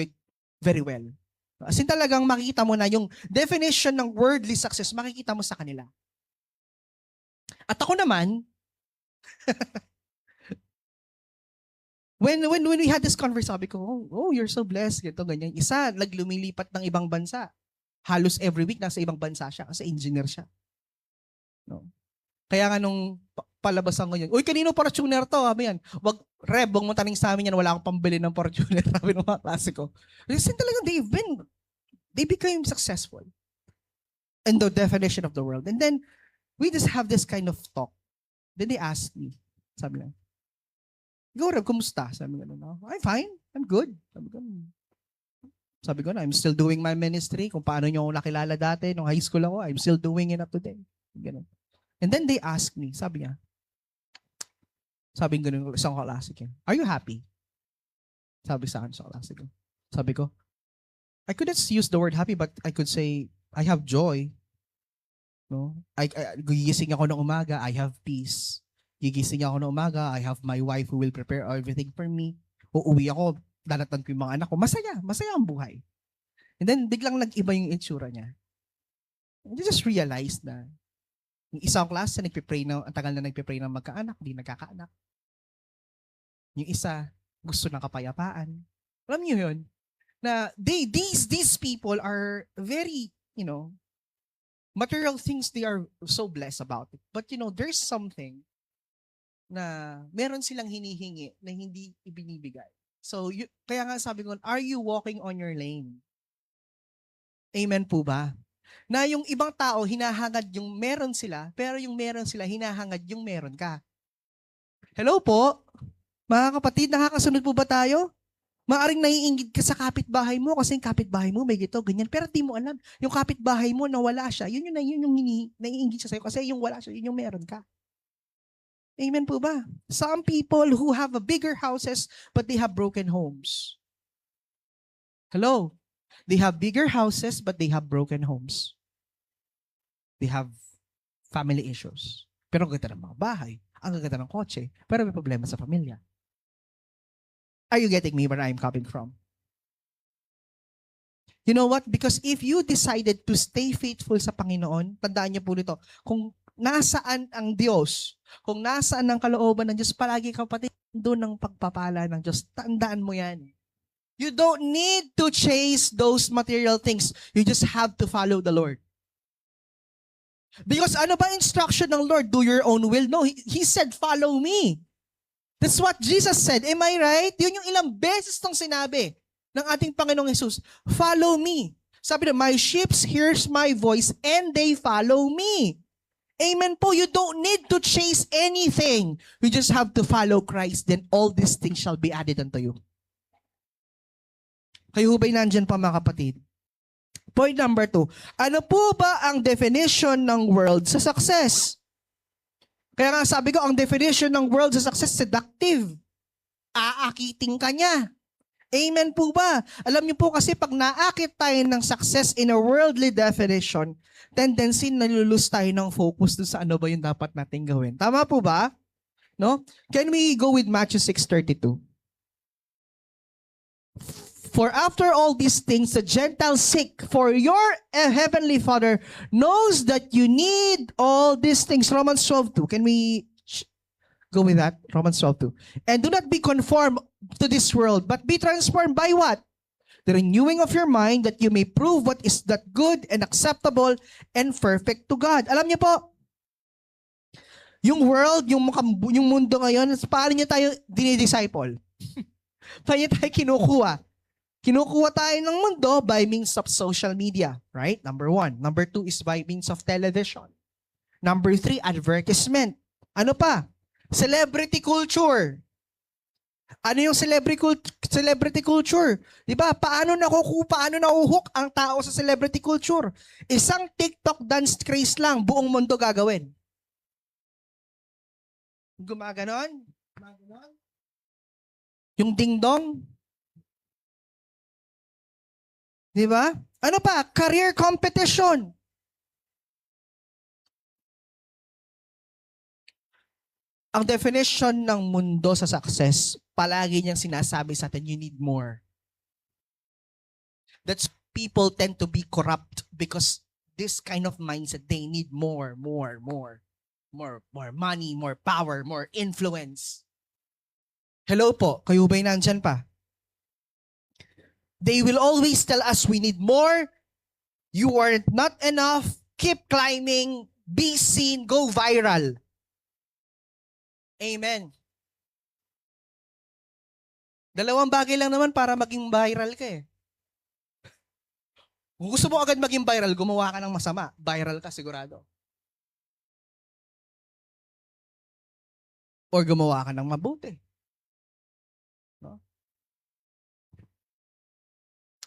E: very well. As in talagang makikita mo na yung definition ng worldly success, makikita mo sa kanila. At ako naman, when we had this conversation, sabi ko, oh, you're so blessed, ganito, ganyan. Isa, lumilipat ng ibang bansa. Halos every week, nasa ibang bansa siya kasi engineer siya. No? Kaya nga nung palabasan ko yun, uy, kanino Fortuner to? Sabi yan, wag mo taning sa amin yan, wala akong pambili ng Fortuner. Sabi ng mga klase ko. Kasi talagang they became successful in the definition of the world. And then, we just have this kind of talk. Then they asked me, sabi lang, Go, Rev, kumusta? Sabi ko, no? I'm fine. I'm good. Sabi ko na, I'm still doing my ministry. Kung paano nyo ako nakilala dati, nung high school ako, I'm still doing it up to date. Ganun. And then they asked me, sabi ganun, isang kaklase ko, are you happy? Sabi sa akin sa kaklase ko. Sabi ko, I couldn't use the word happy, but I could say, I have joy. No? Gigising ako ng umaga, I have peace. Gigising ako ng umaga, I have my wife who will prepare everything for me. Uuwi ako, danatan ko yung mga anak ko. Masaya ang buhay. And then, biglang nag-iba yung itsura niya. And you just realize na yung isang klase ang tagal na nagpipray ng magkaanak, di nagkakaanak. Yung isa, gusto ng kapayapaan. Alam niyo yun? Na these people are very, material things, they are so blessed about it. But there's something na meron silang hinihingi na hindi ibinibigay. So, kaya nga sabi ko, are you walking on your lane? Amen po ba? Na yung ibang tao, hinahangad yung meron sila, pero yung meron sila, hinahangad yung meron ka. Hello po? Mga kapatid, nakakasunod po ba tayo? Maaring naiinggit ka sa kapitbahay mo kasi yung kapitbahay mo may gito, ganyan. Pero di mo alam, yung kapitbahay mo na wala siya, yun yung naiinggit siya sa'yo kasi yung wala siya, yun yung meron ka. Amen po ba? Some people who have a bigger houses but they have broken homes. Hello? They have bigger houses but they have broken homes. They have family issues. Pero ang ganda ng mga bahay, ang ganda ng kotse, pero may problema sa pamilya. Are you getting me where I'm coming from? You know what? Because if you decided to stay faithful sa Panginoon, tandaan niyo po nito, kung nasaan ang Diyos, kung nasaan ang kalooban ng Diyos, palagi kapatid, doon ang pagpapala ng Diyos. Tandaan mo yan. You don't need to chase those material things. You just have to follow the Lord. Because ano ba instruction ng Lord? Do your own will? No, He said, follow me. That's what Jesus said. Am I right? Yun yung ilang beses tong sinabi ng ating Panginoong Jesus. Follow me. Sabi na, my sheep hears my voice and they follow me. Amen po. You don't need to chase anything. You just have to follow Christ. Then all these things shall be added unto you. Kayo ba'y nandyan pa mga kapatid? Point number 2. Ano po ba ang definition ng world sa success? Kaya nga sabi ko, ang definition ng world sa success, seductive. Aakiting ka niya. Amen po ba? Alam niyo po kasi pag naakit tayo ng success in a worldly definition, tendency nalulus tayo ng focus dun sa ano ba yung dapat nating gawin. Tama po ba? No? Can we go with Matthew 6:32? For after all these things, the Gentiles seek, for your heavenly Father knows that you need all these things. Romans 12:2. Can we go with that? Romans 12:2. And do not be conformed to this world, but be transformed by what? The renewing of your mind, that you may prove what is that good and acceptable and perfect to God. Alam niyo po, yung world, yung mundo ngayon, paano niyo tayo dinidisciple? Paano niyo tayo kinukuha? Kinukuha tayo ng mundo by means of social media, right? Number 1. Number 2 is by means of television. Number 3, advertisement. Ano pa? Celebrity culture. Ano yung celebrity culture? Diba? Paano nahuhook ang tao sa celebrity culture? Isang TikTok dance craze lang, buong mundo gagawin. Gumaganon? Yung ding-dong? Di ba? Ano pa? Career competition. Ang definition ng mundo sa success, palagi niyang sinasabi sa atin, you need more. That's people tend to be corrupt because this kind of mindset, they need more money, more power, more influence. Hello po, kayo ba'y nandyan pa? They will always tell us we need more. You are not enough. Keep climbing. Be seen. Go viral. Amen. Dalawang bagay lang naman para maging viral ka eh. Kung gusto mo agad maging viral, gumawa ka ng masama. Viral ka sigurado. Or gumawa ka ng mabuti.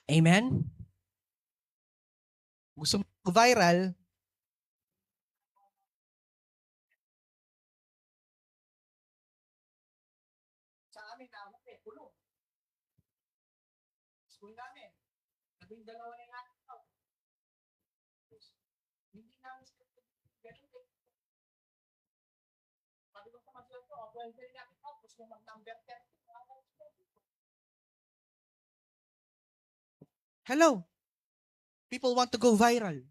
E: Amen? Gusto mo viral, sa amin na kulong. School namin, 12 na yung ating tao. Hindi namin sila ganun eh. Pag ko pa sila ito, 12 na natin tao, gusto mo mag-number 10. Hello. People want to go viral.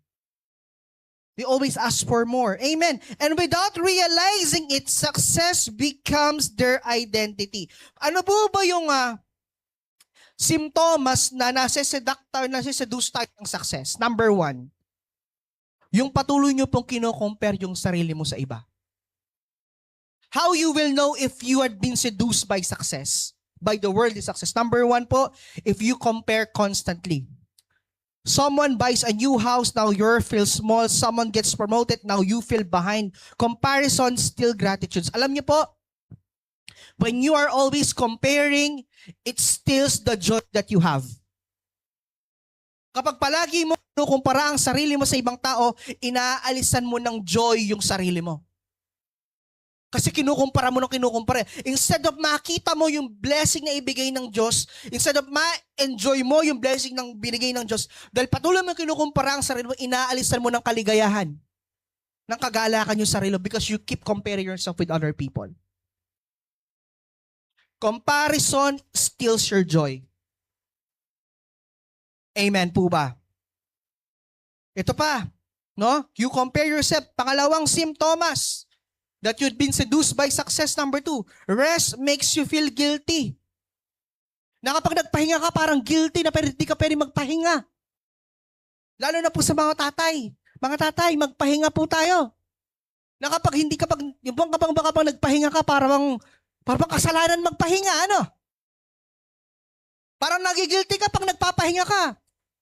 E: They always ask for more. Amen. And without realizing it, success becomes their identity. Ano po ba yung simptomas na nasa-seduce tayo ng success? Number 1, yung patuloy nyo pong kino-compare yung sarili mo sa iba. How you will know if you had been seduced by success, by the worldly success? Number 1 po, if you compare constantly. Someone buys a new house, now you feel small. Someone gets promoted, now you feel behind. Comparison still gratitude. Alam niyo po, when you are always comparing, it steals the joy that you have. Kapag palagi mo kinukumpara ang sarili mo sa ibang tao, inaalisan mo ng joy yung sarili mo. Kasi kinukumpara mo ng kinukumpara. Instead of makita mo yung blessing na ibigay ng Diyos, instead of ma-enjoy mo yung blessing ng binigay ng Diyos, dahil patuloy mo kinukumpara ang sarili mo, inaalisan mo ng kaligayahan, ng kagalakan yung sarili mo because you keep comparing yourself with other people. Comparison steals your joy. Amen po ba? Ito pa, no? You compare yourself. Pangalawang symptoms that you've been seduced by success. Number 2, rest makes you feel guilty. Na kapag nagpahinga ka, parang guilty na pero hindi ka pwede magpahinga. Lalo na po sa mga tatay. Mga tatay, magpahinga po tayo. Na kapag hindi kapag nagpahinga ka, parang kasalanan magpahinga, ano? Parang nagigilty ka pag nagpapahinga ka.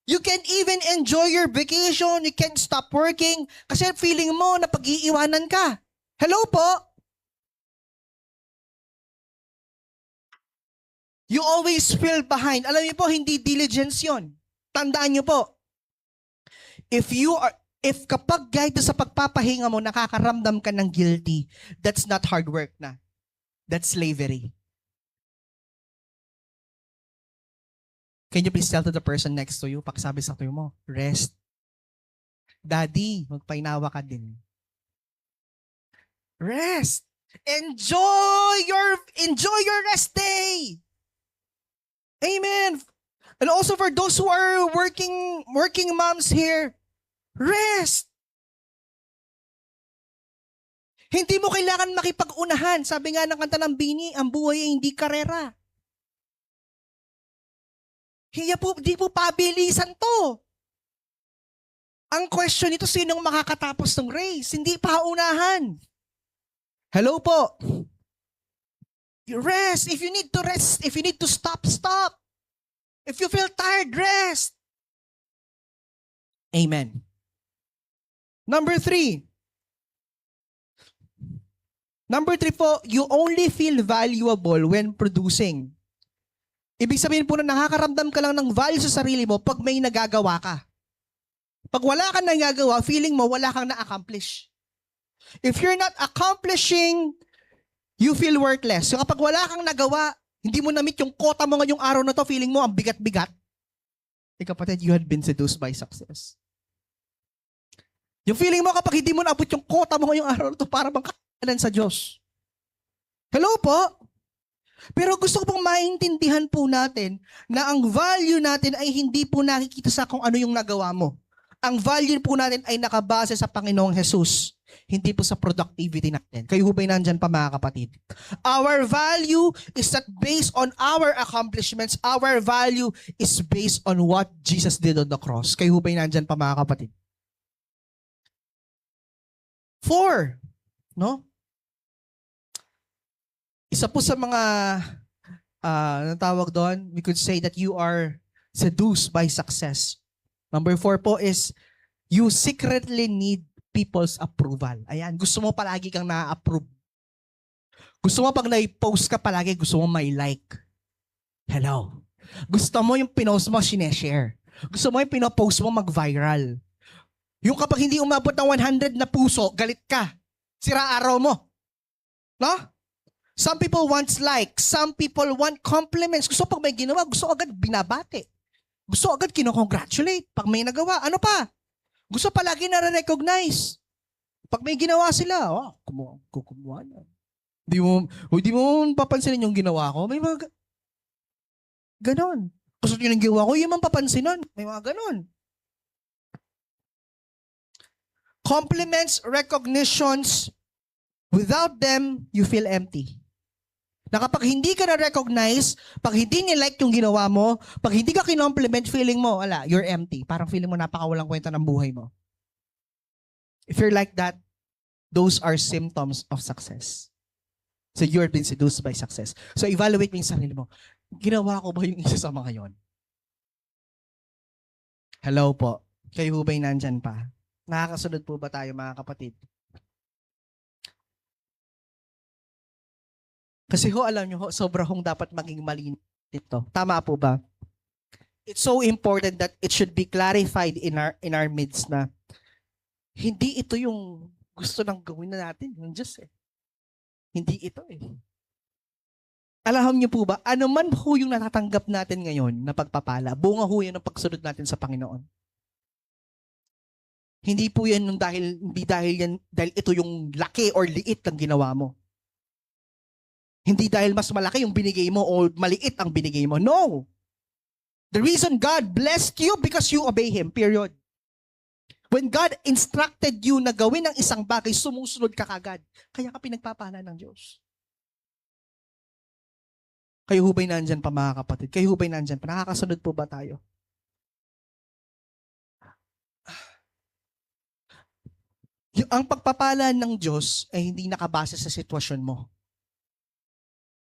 E: You can't even enjoy your vacation. You can't stop working kasi feeling mo na pag-iiwanan ka. Hello po? You always feel behind. Alam niyo po, hindi diligence yun. Tandaan niyo po, if kapag guide sa pagpapahinga mo, nakakaramdam ka ng guilty, that's not hard work na. That's slavery. Can you please tell to the person next to you, pakisabi sa tuyo mo, rest. Daddy, magpainawa ka din. Rest. Enjoy your rest day. Amen. And also for those who are working moms here, rest. Hindi mo kailangan makipag-unahan. Sabi nga ng kanta ng Bini, ang buhay ay hindi karera. Di po pabilisan to. Ang question nito, sinong makakatapos ng race? Hindi pa unahan. Hello po. You rest. If you need to rest, if you need to stop, stop. If you feel tired, rest. Amen. Number 3 po, you only feel valuable when producing. Ibig sabihin po na nakakaramdam ka lang ng value sa sarili mo pag may nagagawa ka. Pag wala kang nagagawa, feeling mo wala kang na-accomplish. If you're not accomplishing, you feel worthless. So kapag wala kang nagawa, hindi mo na-meet yung quota mo ngayong araw na to, feeling mo ang bigat-bigat. Kapatid, you had been seduced by success. Yung feeling mo kapag hindi mo naabot yung quota mo ngayong araw na to, para bang kakalan sa Diyos. Hello po? Pero gusto ko pong maintindihan po natin na ang value natin ay hindi po nakikita sa kung ano yung nagawa mo. Ang value po natin ay nakabase sa Panginoong Jesus. Hindi po sa productivity natin. Kayo ba'y nandyan pa mga kapatid? Our value is not based on our accomplishments. Our value is based on what Jesus did on the cross. Kayo ba'y nandyan pa mga kapatid? 4. No? Isa po sa mga natawag doon, we could say that you are seduced by success. Number 4 po is you secretly need people's approval. Ayan, gusto mo palagi kang na-approve. Gusto mo pag na-post ka palagi, gusto mo may like. Hello. Gusto mo yung pinost mo, sineshare. Gusto mo yung pinopost mo, mag-viral. Yung kapag hindi umabot ng 100 na puso, galit ka. Sira araw mo. No? Some people want likes. Some people want compliments. Gusto pag may ginawa, gusto agad binabate. Gusto agad kinocongratulate. Pag may nagawa, ano pa? Gusto palagi na-recognize. Pag may ginawa sila, kumuha na. Hindi mo papansinin yung ginawa ko. May mga ganon. Gusto nyo yung ginawa ko, yung mga papansinan. May mga ganon. Compliments, recognitions, without them, you feel empty. Na kapag hindi ka na-recognize, pag hindi ni-like yung ginawa mo, pag hindi ka kinompliment, feeling mo, you're empty. Parang feeling mo napakawalang kwenta ng buhay mo. If you're like that, those are symptoms of success. So you're been seduced by success. So evaluate mo yung sarili mo. Ginawa ko ba yung isa sa mga yon? Hello po. Kayo ba'y nandyan pa? Nakakasunod po ba tayo mga kapatid? Kasi alam nyo, sobra dapat maging malinis ito. Tama po ba? It's so important that it should be clarified in our midst na hindi ito yung gusto nang gawin na natin. Yung Diyos eh. Hindi ito eh. Alam niyo po ba, ano man ho yung natatanggap natin ngayon na pagpapala, bunga ho yan ng pagsunod natin sa Panginoon. Hindi po yan dahil ito yung laki or liit ng ginawa mo. Hindi dahil mas malaki yung binigay mo o maliit ang binigay mo. No. The reason God blessed you because you obey Him. Period. When God instructed you na gawin ang isang bagay, sumusunod ka kagad. Kaya ka pinagpapala ng Diyos. Kayo hubay nandyan pa mga kapatid? Kayo hubay nandyan pa? Nakakasunod po ba tayo? Ang pagpapala ng Diyos ay hindi nakabase sa sitwasyon mo.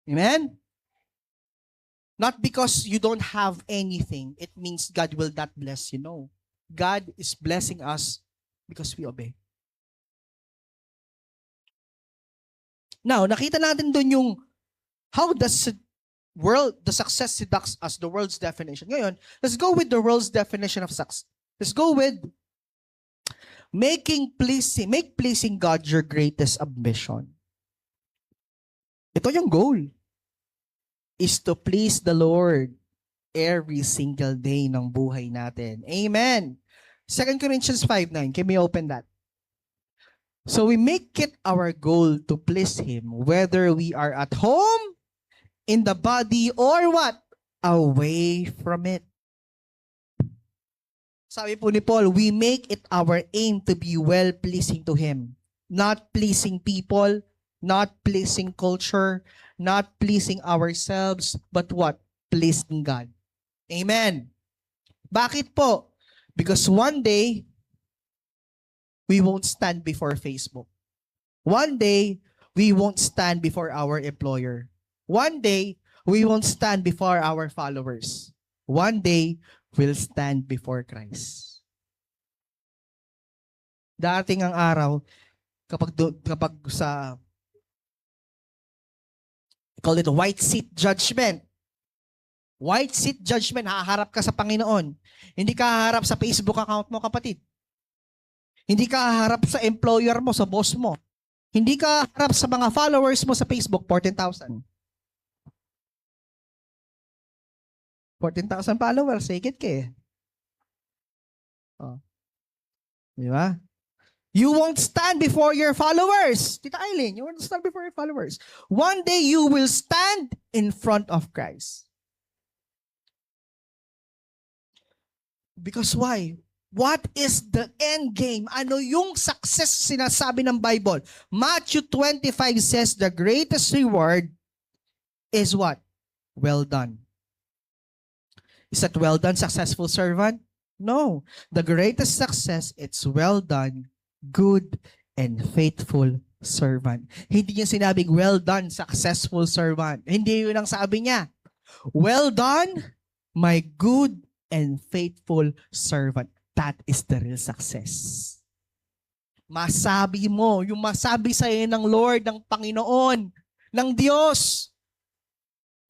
E: Amen? Not because you don't have anything, it means God will not bless you. No. God is blessing us because we obey. Now, nakita natin doon yung how does the success seducts us, the world's definition. Ngayon, let's go with the world's definition of success. Let's go with make pleasing God your greatest ambition. Ito yung goal. Is to please the Lord every single day ng buhay natin. Amen. 2 Corinthians 5:9. Can we open that? So we make it our goal to please Him, whether we are at home, in the body, or what? Away from it. Sabi po ni Paul, we make it our aim to be well-pleasing to Him. Not pleasing people, not pleasing culture, not pleasing ourselves, but what? Pleasing God. Amen. Bakit po? Because one day, we won't stand before Facebook. One day, we won't stand before our employer. One day, we won't stand before our followers. One day, we'll stand before Christ. Dating ang araw, kapag sa call it white seat judgment. White seat judgment, haharap ka sa Panginoon. Hindi ka haharap sa Facebook account mo, kapatid. Hindi ka haharap sa employer mo, sa boss mo. Hindi ka haharap sa mga followers mo sa Facebook, 14,000. 14,000 followers, higit ka eh. Oh. Di ba? You won't stand before your followers. Tita Eileen, you won't stand before your followers. One day you will stand in front of Christ. Because why? What is the end game? Ano yung success sinasabi ng Bible? Matthew 25 says the greatest reward is what? Well done. Is that well done, successful servant? No. The greatest success, it's well done, good and faithful servant. Hindi niya sinabing, well done, successful servant. Hindi yun ang sabi niya. Well done, my good and faithful servant. That is the real success. Masabi mo, yung masabi sa iyo ng Lord, ng Panginoon, ng Diyos.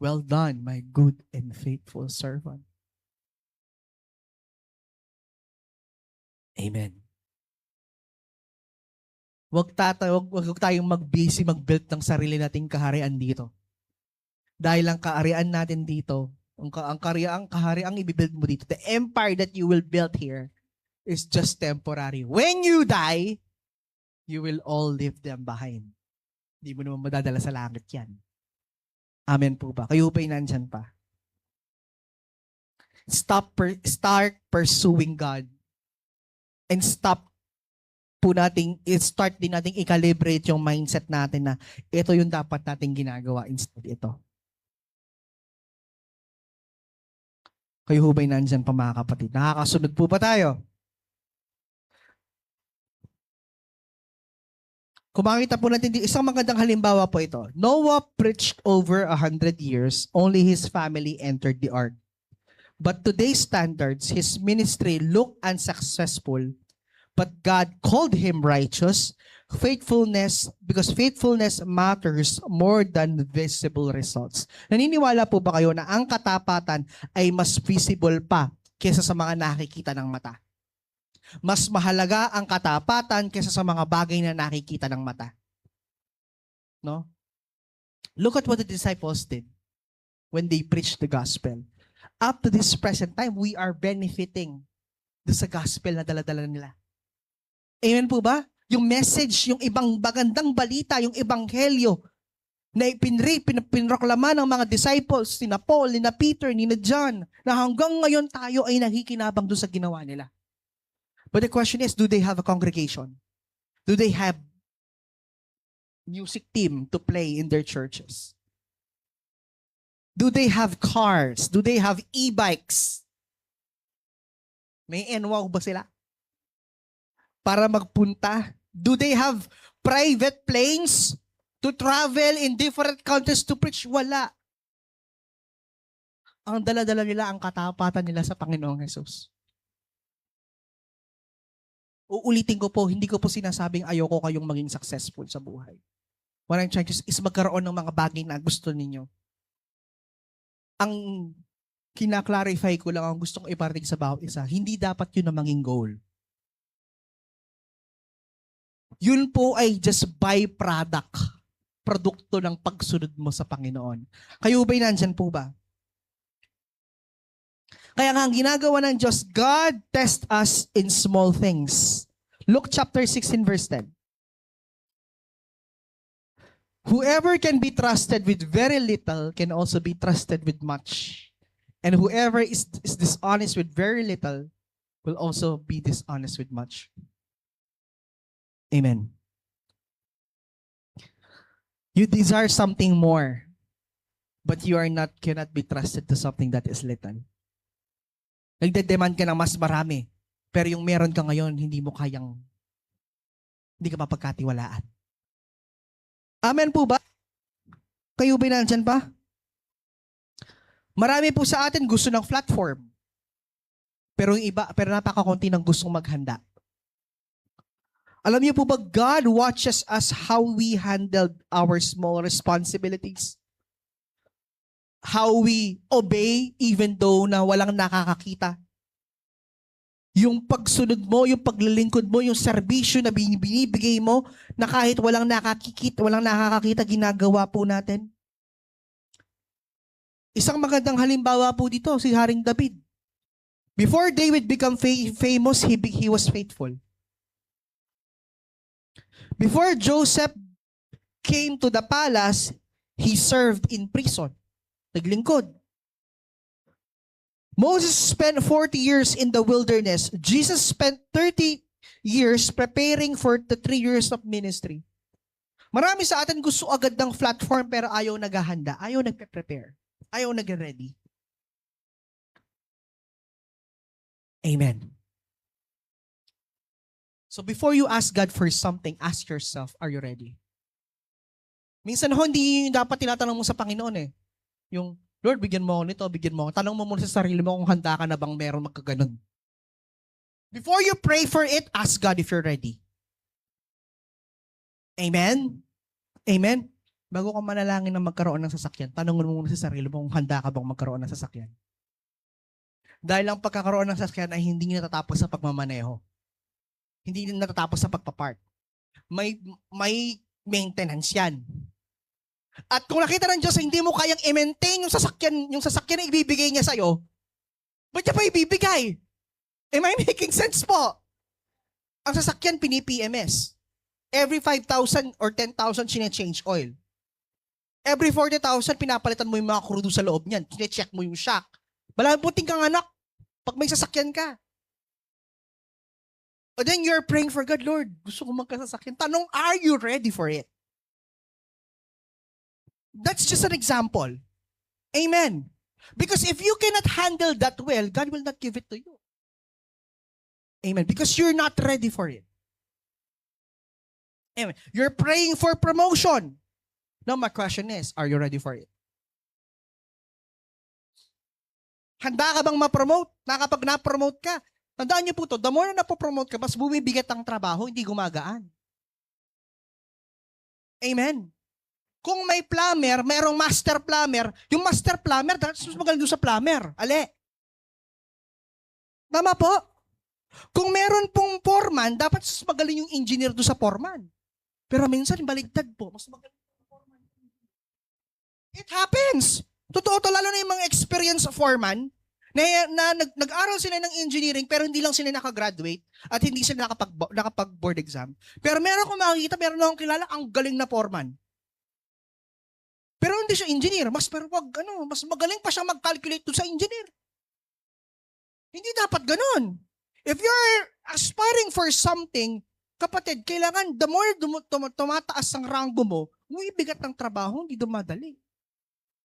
E: Well done, my good and faithful servant. Amen. Wag tayong mag-busy, mag-build ng sarili nating kaharian dito. Dahil ang kaharian natin dito, ang kahariang i-build mo dito, the empire that you will build here is just temporary. When you die, you will all leave them behind. Hindi mo naman madadala sa langit yan. Amen po ba? Kayo ba'y nandyan pa? Start pursuing God. And start din nating i-calibrate yung mindset natin na ito yung dapat nating ginagawa instead ito. Kayo ba'y nandyan pa mga kapatid? Nakakasunod po ba tayo? Kung makita po natin, isang magandang halimbawa po ito. Noah preached over 100 years, only his family entered the ark. But today's standards, his ministry looked unsuccessful, but God called him righteous. Because faithfulness matters more than visible results. Naniniwala po ba kayo na ang katapatan ay mas visible pa kaysa sa mga nakikita ng mata? Mas mahalaga ang katapatan kaysa sa mga bagay na nakikita ng mata. No? Look at what the disciples did when they preached the gospel. Up to this present time, we are benefiting sa gospel na dala-dala nila. Amen po ba? Yung message, yung ibang magandang balita, yung ebanghelyo na pinroklama ng mga disciples, ni Paul, ni Peter, ni John, na hanggang ngayon tayo ay nakikinabang doon sa ginawa nila. But the question is, do they have a congregation? Do they have music team to play in their churches? Do they have cars? Do they have e-bikes? May NWOW ba sila? Para magpunta? Do they have private planes to travel in different countries to preach? Wala. Ang dala-dala nila, ang katapatan nila sa Panginoong Jesus. Uulitin ko po, hindi ko po sinasabing ayoko kayong maging successful sa buhay. What I'm trying to is magkaroon ng mga bagay na gusto ninyo. Ang kinaklarify ko lang, ang gustong iparating sa bawat isa, hindi dapat yun ang maging goal. Yun po ay just byproduct, produkto ng pagsunod mo sa Panginoon. Kayo ba'y nandyan po ba? Kaya nga ang ginagawa ng Diyos, God tests us in small things. Luke chapter 16 verse 10. Whoever can be trusted with very little can also be trusted with much. And whoever is dishonest with very little will also be dishonest with much. Amen. You desire something more, but you cannot be trusted to something that is little. Nagde-demand ka ng mas marami, pero yung meron ka ngayon, hindi ka mapagkatiwalaan. Amen po ba? Kayo ba nandyan pa? Marami po sa atin gusto ng platform. Pero napakakunti ng gustong maghanda. Alam niyo po ba, God watches us how we handled our small responsibilities. How we obey even though na walang nakakakita. Yung pagsunod mo, yung paglilingkod mo, yung serbisyo na binibigay mo na kahit walang nakakakita, ginagawa po natin. Isang magandang halimbawa po dito, si Haring David. Before David became famous, he was faithful. Before Joseph came to the palace, he served in prison. Naglingkod. Moses spent 40 years in the wilderness. Jesus spent 30 years preparing for the 3 years of ministry. Marami sa atin gusto agad ng platform pero ayaw naghahanda, ayaw nagpe-prepare, ayaw nag-ready. Amen. So before you ask God for something, ask yourself, are you ready? Minsan hindi yung dapat tinatanong mo sa Panginoon eh. Yung, Lord, bigyan mo ako nito, bigyan mo ako. Tanong mo muna sa sarili mo kung handa ka na bang meron magkaganon. Before you pray for it, ask God if you're ready. Amen? Amen? bago ka manalangin na magkaroon ng sasakyan, tanongin mo muna sa sarili mo kung handa ka bang magkaroon ng sasakyan. Dahil ang pagkakaroon ng sasakyan ay hindi natatapos sa pagmamaneho. Hindi natatapos sa pagpapark. May maintenance yan. At kung nakita ng Diyos hindi mo kayang i-maintain yung sasakyan na ibibigay niya sa'yo, ba't niya pa ibibigay? Am I making sense po? Ang sasakyan pini-PMS. Every 5,000 or 10,000 sine-change oil. Every 40,000 pinapalitan mo yung mga krudo sa loob niyan. Sine-check mo yung shock. Malabuting kang anak pag may sasakyan ka. And then you're praying for God, Lord, gusto ko magkasasakyan. Tanong, are you ready for it? That's just an example. Amen. Because if you cannot handle that well, God will not give it to you. Amen. Because you're not ready for it. Amen. You're praying for promotion. Now my question is, are you ready for it? Handa ka bang ma-promote? Kapag na-promote ka, tandaan niyo po to, the more na napopromote ka, mas bumibigat ang trabaho, hindi gumagaan. Amen. Kung may plumber, merong master plumber, yung master plumber, dapat mas magaling doon sa plumber. Ale. Tama po? Kung meron pong foreman, dapat mas magaling yung engineer doon sa foreman. Pero minsan, baligtad po. Mas magaling yung foreman. It happens. Totoo to, lalo na yung mga experienced foreman na nag-aral sila ng engineering pero hindi lang sila nakagraduate at hindi sila nakapag-board exam. Pero meron akong makikita, meron akong kilala, ang galing na foreman. Pero hindi siya engineer. Mas magaling pa siya mag-calculate doon sa engineer. Hindi dapat ganun. If you're aspiring for something, kapatid, kailangan the more tumataas ang ranggo mo, bigat ng trabaho, hindi dumadali.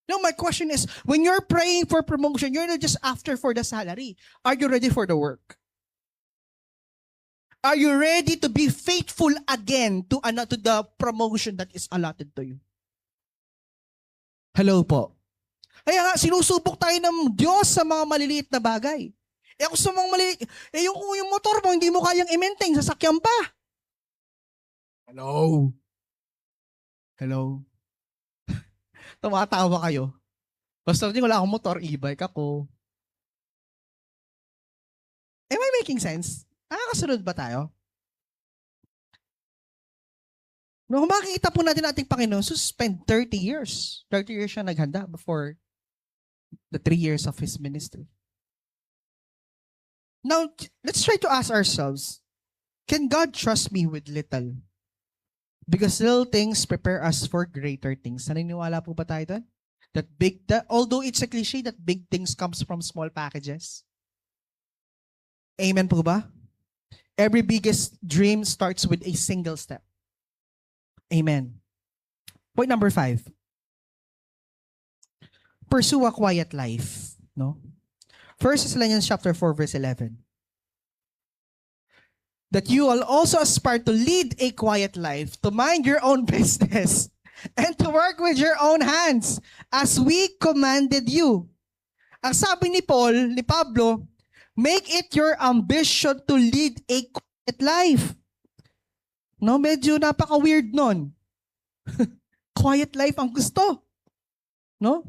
E: Now, my question is, when you're praying for promotion, you're not just after for the salary. Are you ready for the work? Are you ready to be faithful again to the promotion that is allotted to you? Hello po. Kaya nga, sinusubok tayo ng Diyos sa mga maliliit na bagay. Kung sa mga maliliit, yung motor mo, hindi mo kayang i-maintain, sasakyan pa. Hello? Hello? Tumatawa kayo. Basta rin wala akong motor, e-bike ako. Am I making sense? Nakakasunod ba tayo? No, kung makikita po natin ating Panginoon, so spend 30 years. 30 years siya naghanda before the 3 years of His ministry. Now, let's try to ask ourselves, can God trust me with little? Because little things prepare us for greater things. Naniniwala po ba tayo doon? Although it's a cliche that big things comes from small packages. Amen po ba? Every biggest dream starts with a single step. Amen. Point number 5. Pursue a quiet life. No? 1 Thessalonians chapter 4, verse 11. That you will also aspire to lead a quiet life, to mind your own business, and to work with your own hands, as we commanded you. Ang sabi ni Pablo, make it your ambition to lead a quiet life. No, medyo napaka-weird nun. Quiet life ang gusto. No?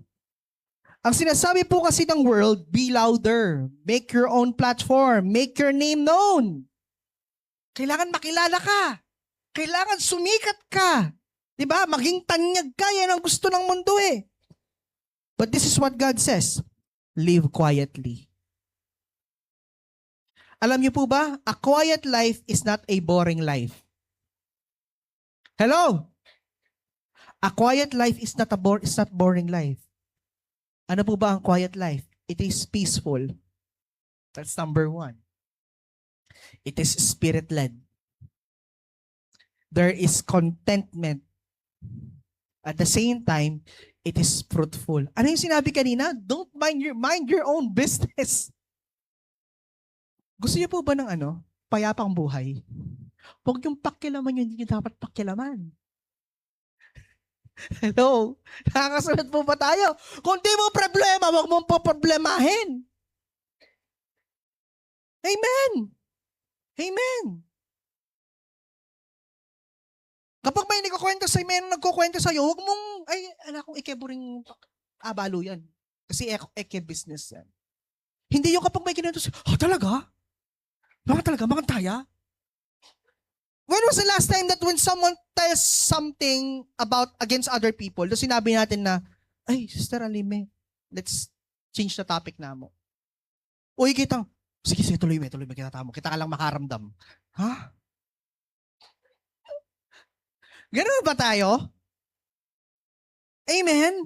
E: Ang sinasabi po kasi ng world, be louder, make your own platform, make your name known. Kailangan makilala ka. Kailangan sumikat ka. Diba? Maging tanyag ka. Yan ang gusto ng mundo eh. But this is what God says. Live quietly. Alam niyo po ba? A quiet life is not a boring life. Hello? A quiet life is not boring life. Ano po ba ang quiet life? It is peaceful. That's number 1. It is spirit-led. There is contentment. At the same time, it is fruitful. Ano yung sinabi kanina? Don't mind your own business. Gusto niyo po ba ng payapang buhay? Huwag yung pakialaman yun, hindi niyo dapat pakialaman. Hello? Nakakasunod po ba tayo? Kung di mo problema, huwag mong poproblemahin. Amen. Amen. Kapag may nagkukwento sa'yo, huwag mong, ay, anak kong ikeburing abalo yan. Kasi eke business yan. Hindi yung kapag may kinento sa'yo, talaga? Bakit talaga? Makantaya? When was the last time that when someone tells something about against other people, doon sinabi natin na, ay, Sister Alime, let's change the topic na mo. Uy, kitang, sige, tuloy mo, kita mo. Kita ka lang makaramdam. Ha? Ganun ba tayo? Amen?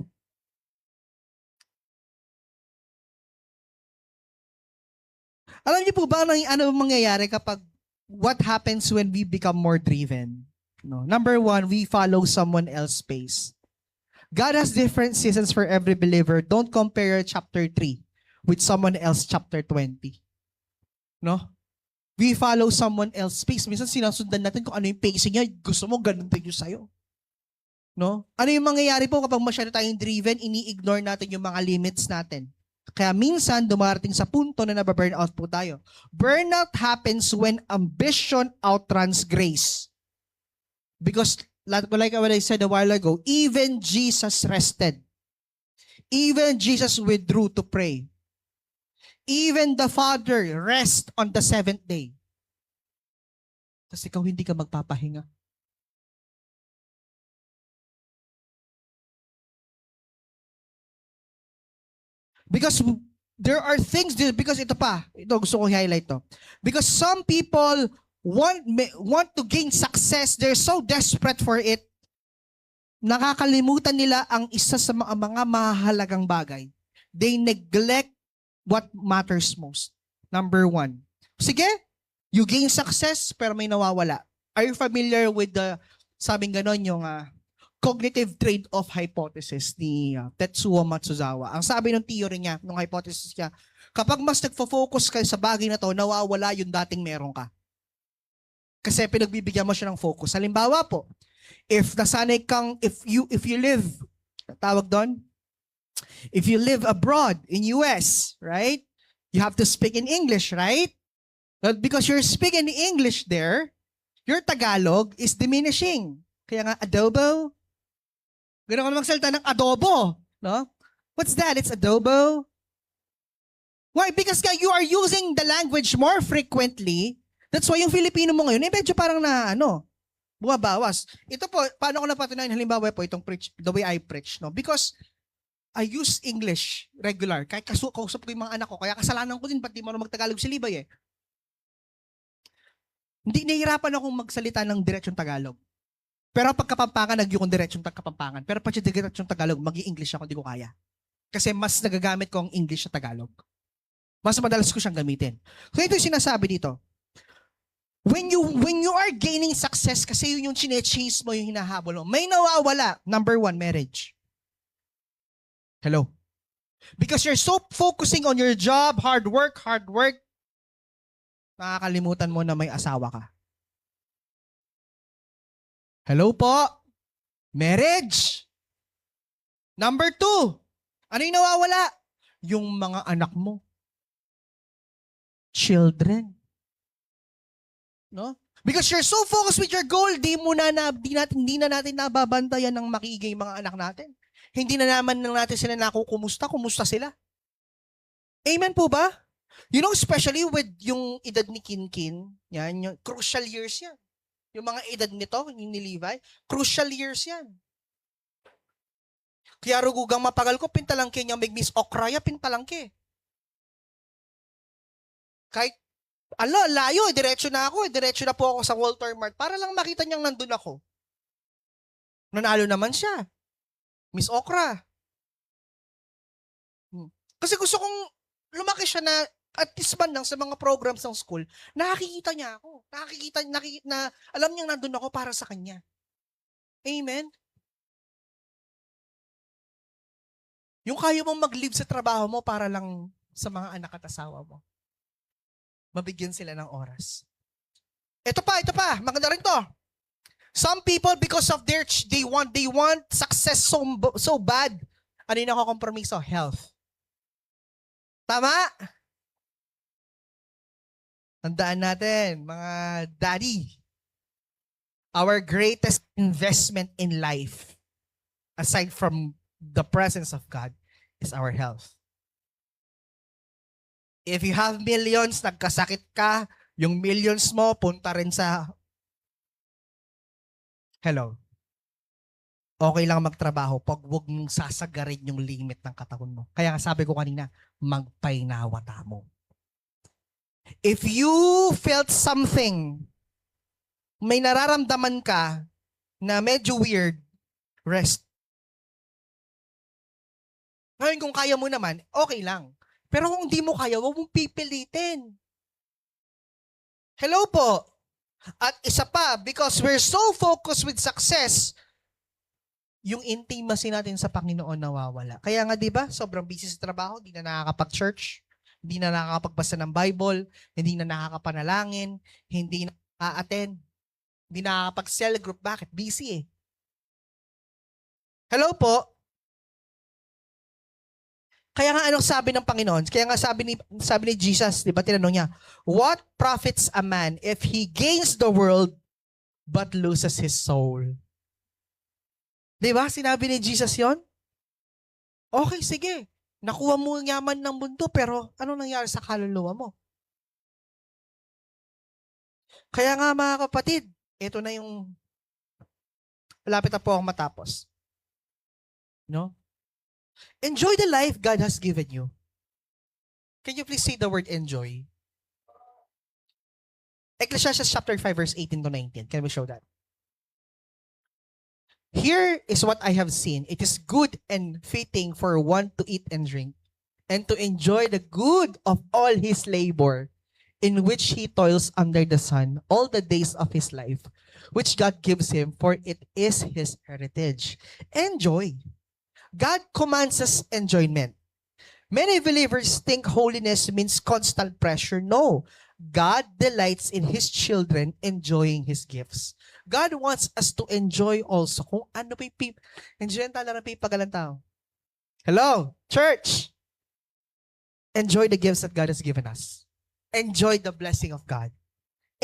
E: Alam niyo po ba ano mangyayari kapag what happens when we become more driven? No. Number one, we follow someone else's pace. God has different seasons for every believer. Don't compare chapter 3 with someone else chapter 20. No? We follow someone else's pace. Minsan sinasundan natin kung ano yung pacing niya. Gusto mo, ganun din yung sa'yo. No? Ano yung mangyayari po kapag masyado tayong driven, ini-ignore natin yung mga limits natin. Kaya minsan, dumarating sa punto na nababurnout po tayo. Burnout happens when ambition outruns grace. Because, like what I said a while ago, even Jesus rested. Even Jesus withdrew to pray. Even the Father rest on the 7th day. Tapos ikaw hindi ka magpapahinga. Because there are things, because ito gusto ko i-highlight to. Because some people want to gain success, they're so desperate for it, nakakalimutan nila ang isa sa mga mahalagang bagay. They neglect what matters most. Number one. Sige, you gain success pero may nawawala. Are you familiar with the, sabing ganon, yung cognitive trade-off hypothesis ni Tetsuo Matsuzawa? Ang sabi ng theory niya, ng hypothesis niya, kapag mas nagfo-focus ka sa bagay na to, nawawala yung dating meron ka. Kasi pinagbibigyan mo siya ng focus. Halimbawa po, if nasanay kang, if you live, tawag doon, if you live abroad in US, right? You have to speak in English, right? But because you're speaking English there, your Tagalog is diminishing. Kaya nga, adobo. Ganun ka magsalita ng adobo. No? What's that? It's adobo. Why? Because you are using the language more frequently. That's why yung Filipino mo ngayon, medyo parang bumabawas. Ito po, paano ko napatunayan? Halimbawa po, itong preach, the way I preach. No? Because I use English regular. Kahit kausap ko yung mga anak ko, kaya kasalanan ko din, pati marunong magtagalog si Libay eh. Hindi, nahihirapan akong magsalita ng diretsyong Tagalog. Pero pag Kapampangan, nag-yung diretsyong Kapampangan. Pero pag diretsyong Tagalog, mag-i-English ako, hindi ko kaya. Kasi mas nagagamit ko ang English sa Tagalog. Mas madalas ko siyang gamitin. So ito yung sinasabi dito. When you are gaining success, kasi yun yung chine-chase mo, yung hinahabol mo, may nawawala. Number one, marriage. Hello? Because you're so focusing on your job, hard work, nakakalimutan mo na may asawa ka. Hello po? Marriage. Number two, ano yung nawawala? Yung mga anak mo. Children. No? Because you're so focused with your goal, di na natin nababantayan ng makigay mga anak natin. Hindi na naman natin sila kumusta sila. Amen po ba? You know, especially with yung edad ni Kinkin, yan, yung crucial years yan. Yung mga edad nito, yung ni Levi, crucial years yan. Kaya rugugang mapagal ko, pintalangke niya, may Miss Okraya, pintalangke. Kahit, layo, diretso na po ako sa Walter Mart, para lang makita niyang nandun ako. Nanalo naman siya. Miss Okra. Kasi gusto kong lumaki siya na at least man lang sa mga programs ng school, nakikita niya ako. Na alam niyang nandun ako para sa kanya. Amen? Yung kaya mong mag-live sa trabaho mo para lang sa mga anak at asawa mo. Mabigyan sila ng oras. Ito pa. Maganda rin to. Some people, because of they want success so bad, ano yung nakakompromiso? Health. Tama? Tandaan natin, mga daddy. our greatest investment in life, aside from the presence of God, is our health. If you have millions, nagkasakit ka, yung millions mo, punta rin sa... Hello. Okay lang magtrabaho pag huwag mong sasagarin yung limit ng katawan mo. Kaya nga sabi ko kanina, magpainawata mo. If you felt something, may nararamdaman ka na medyo weird, rest. Ngayon kung kaya mo naman, okay lang. Pero kung hindi mo kaya, huwag mong pipilitin. Hello po. At isa pa, because we're so focused with success, yung intimacy natin sa Panginoon nawawala. Kaya nga 'di ba, sobrang busy sa trabaho, hindi na nakakapag-church, hindi na nakakapagbasa ng Bible, hindi na nakakapanalangin, hindi na a-attend, hindi na nakakapag-cell group. Bakit? Busy eh. Hello po. Kaya nga anong sabi ng Panginoon? Kaya nga sabi ni Jesus, 'di ba, tinanong niya, what profits a man if he gains the world but loses his soul? 'Di ba? Sinabi ni Jesus 'yon? Okay, sige. Nakuha mo ang yaman ng mundo, pero ano nangyari sa kaluluwa mo? Kaya nga mga kapatid, ito na yung malapit na po akong matapos. No? Enjoy the life God has given you. Can you please say the word enjoy? Ecclesiastes chapter 5 verse 18 to 19. Can we show that? Here is what I have seen. It is good and fitting for one to eat and drink, and to enjoy the good of all his labor, in which he toils under the sun all the days of his life, which God gives him, for it is his heritage. Enjoy. God commands us enjoyment. Many believers think holiness means constant pressure. No. God delights in His children enjoying His gifts. God wants us to enjoy also kung ano pa yung enjoy ang talaga ng pagalang tao. Hello, church! Enjoy the gifts that God has given us. Enjoy the blessing of God.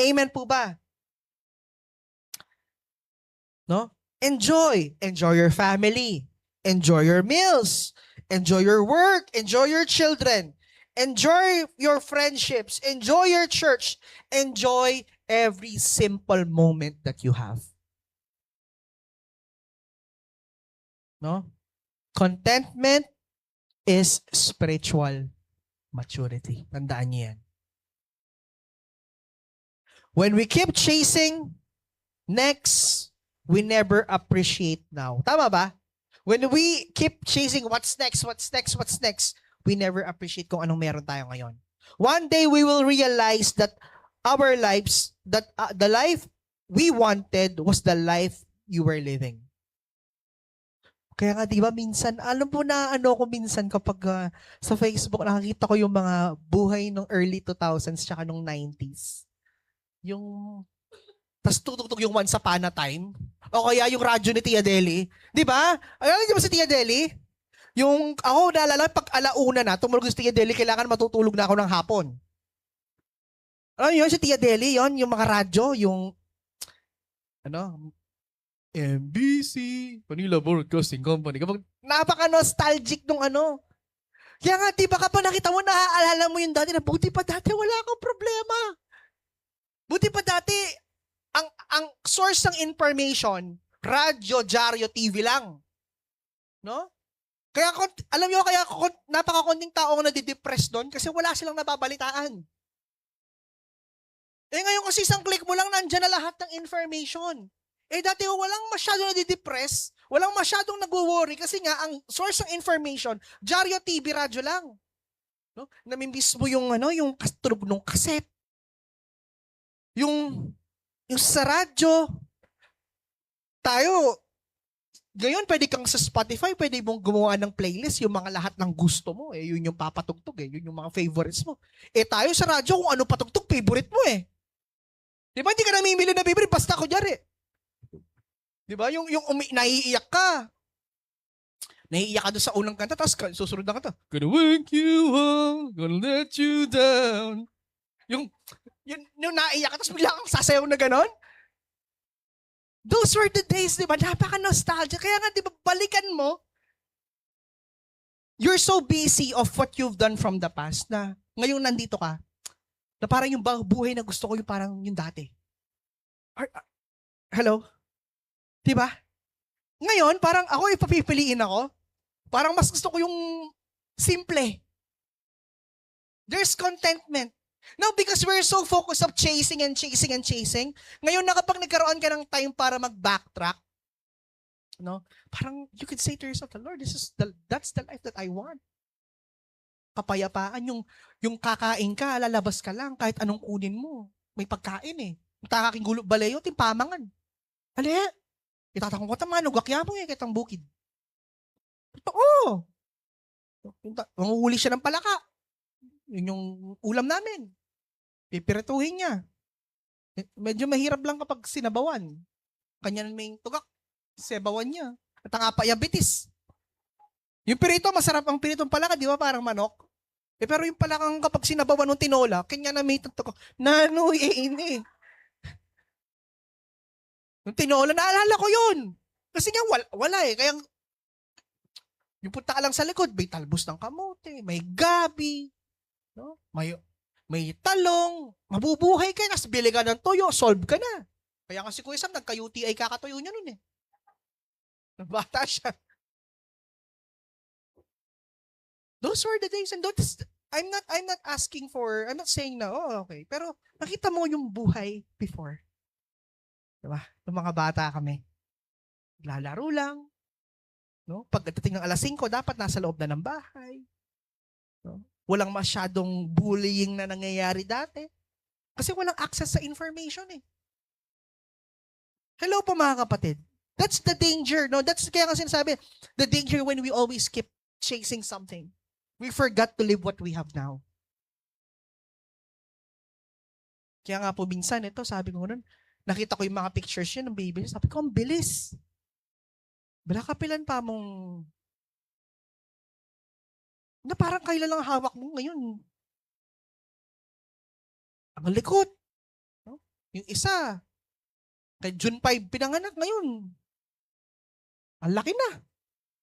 E: Amen po ba? No? Enjoy. Enjoy your family. Enjoy your meals. Enjoy your work. Enjoy your children. Enjoy your friendships. Enjoy your church. Enjoy every simple moment that you have. No? Contentment is spiritual maturity. Tandaan niyo yan. When we keep chasing next, we never appreciate now. Tama ba? When we keep chasing what's next, we never appreciate kung anong meron tayo ngayon. One day we will realize that our lives, that the life we wanted was the life you were living. Kaya nga, di ba, minsan, alam mo na ano ko minsan kapag sa Facebook, nakakita ko yung mga buhay ng early 2000s tsaka nung 90s. Yung, tas tutugtog yung Once Upon a Time. O kaya yung radyo ni Tia Deli. Di ba? Alam niyo ba si Tia Deli? Yung, ako naalala, pag alauna na, tumulog si Tia Deli, kailangan matutulog na ako ng hapon. Alam niyo yun, si Tia Deli, yun, yung mga radyo, yung, ano, MBC, Manila Broadcasting Company. Kapag napaka-nostalgic nung ano. Kaya nga, di ba kapag nakita mo, naaalala mo yung dati na, buti pa dati, wala akong problema. Buti pa dati, ang source ng information, radyo, dyaryo, TV lang. No? Kaya, alam nyo, kaya napaka-konting tao ang nadidepress doon kasi wala silang nababalitaan. Eh ngayon kasi isang click mo lang, nandyan na lahat ng information. Eh dati walang masyadong nadidepress, walang masyadong nagwo-worry kasi nga ang source ng information, dyaryo, TV, radyo lang. No? Namimiss mo yung ano, yung tunog ng cassette. Yung sa radyo, tayo, ngayon pwede kang sa Spotify, pwede mong gumawa ng playlist, yung mga lahat ng gusto mo, eh, yun yung papatugtog, eh, yun yung mga favorites mo. Eh tayo sa radyo, kung ano patugtog, favorite mo eh. Di ba, hindi ka namimili na favorite, basta ko dyari. Di ba, yung naiiyak ka. Naiiyak ka doon sa unang kanta, tapos susunod na kanta, gonna wake you up, gonna let you down. Yung naiiyak ka, tapos bigla kang sasayaw na ganon. Those were the days, di ba? Napaka-nostalgia. Kaya nga, di ba, balikan mo, you're so busy of what you've done from the past na ngayon nandito ka, na parang yung buhay na gusto ko yung parang yung dati. Hello? Di ba? Ngayon, parang ako ipapipiliin ako. Parang mas gusto ko yung simple. There's contentment. Now, because we're so focused of chasing and chasing and chasing, ngayon na kapag nagkaroon ka ng time para mag-backtrack, no? Parang you could say to yourself, Lord, that's the life that I want. Kapayapaan, yung kakain ka, lalabas ka lang, kahit anong kunin mo. May pagkain eh. Takaking gulo, balayo, timpamangan. Ali, itatakong ko taman, ugakya mo eh, kitang bukid. Oo. Manguhuli siya ng palaka. Yun yung ulam namin. Pipirituhin niya. Medyo mahirap lang kapag sinabawan. Kanya may tugak. Sebawan niya. At ang apayabitis. Yung pirito, masarap ang piritong palaka, di ba? Parang manok. Pero yung palakang kapag sinabawan ng tinola, kanya na may tugak. Nanoy, ini. Yung tinola, naalala ko yun. Kasi nga, wala eh. Kaya, yung punta ka lang sa likod, may talbos ng kamote, may gabi, no? May talong, mabubuhay ka, kasi bili ka ng toyo, solve ka na. Kaya kasi Kuya Sam, nagka-UTI kakatuyo niya nun eh. Bata siya. Those were the days, and I'm not asking for, I'm not saying na, oh, okay. Pero nakita mo yung buhay before. Diba? Yung mga bata kami. Lalaro lang. No? Pagdating ng alas 5, dapat nasa loob na ng bahay. No? Walang masyadong bullying na nangyayari dati. Kasi walang access sa information eh. Hello po mga kapatid. That's the danger. No? That's kaya nga sinasabi, the danger when we always keep chasing something. We forgot to live what we have now. Kaya nga po minsan, ito, sabi ko nun, nakita ko yung mga pictures niya ng baby. Sabi ko, ang bilis. Bala kapilan pa mong na parang kailan lang hawak mo ngayon. Ang likot. No? Yung isa, kay June 5 pinanganak ngayon. Ang laki na.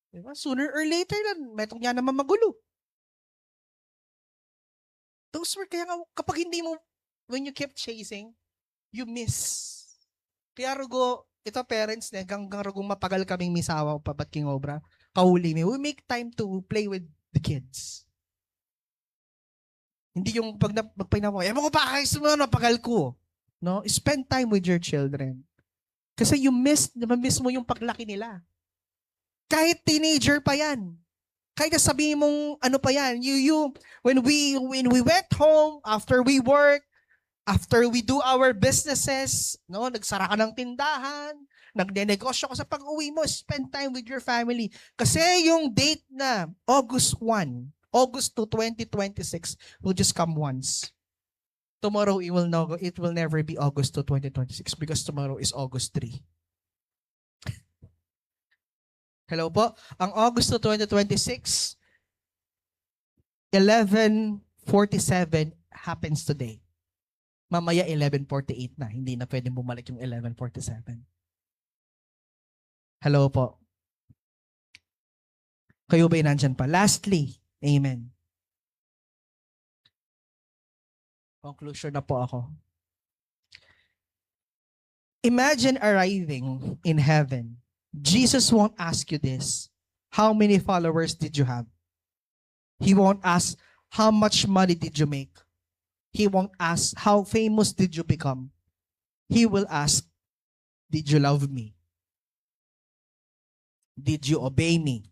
E: Diba? Sooner or later lang, metong niya naman magulo. Those were, kaya nga, kapag hindi mo, when you keep chasing, you miss. Kaya rugo, ito parents na, hanggang rugo mapagal kaming misawa o pabat king obra, kahuli me, we make time to play with the kids. Hindi yung pag magpahinga mo, mo ko pa, kaysa mo, napagal ko. No? Spend time with your children. Kasi you miss mo yung paglaki nila. Kahit teenager pa yan. Kahit sabihin mong ano pa yan, when we went home, after we work, after we do our businesses, no, nagsara ka ng tindahan, nagnenegosyo ka sa pag-uwi mo, spend time with your family. Kasi yung date na August 2, 2026 will just come once. Tomorrow it will never be August 2, 2026 because tomorrow is August 3. Hello po. Ang August 2, 2026, 11:47 happens today. Mamaya 11:48 na. Hindi na pwedeng bumalik yung 11:47. Hello po. Kayo ba'y nandyan pa? Lastly, amen. Conclusion na po ako. Imagine arriving in heaven. Jesus won't ask you this. How many followers did you have? He won't ask, how much money did you make? He won't ask, how famous did you become? He will ask, did you love me? Did you obey me?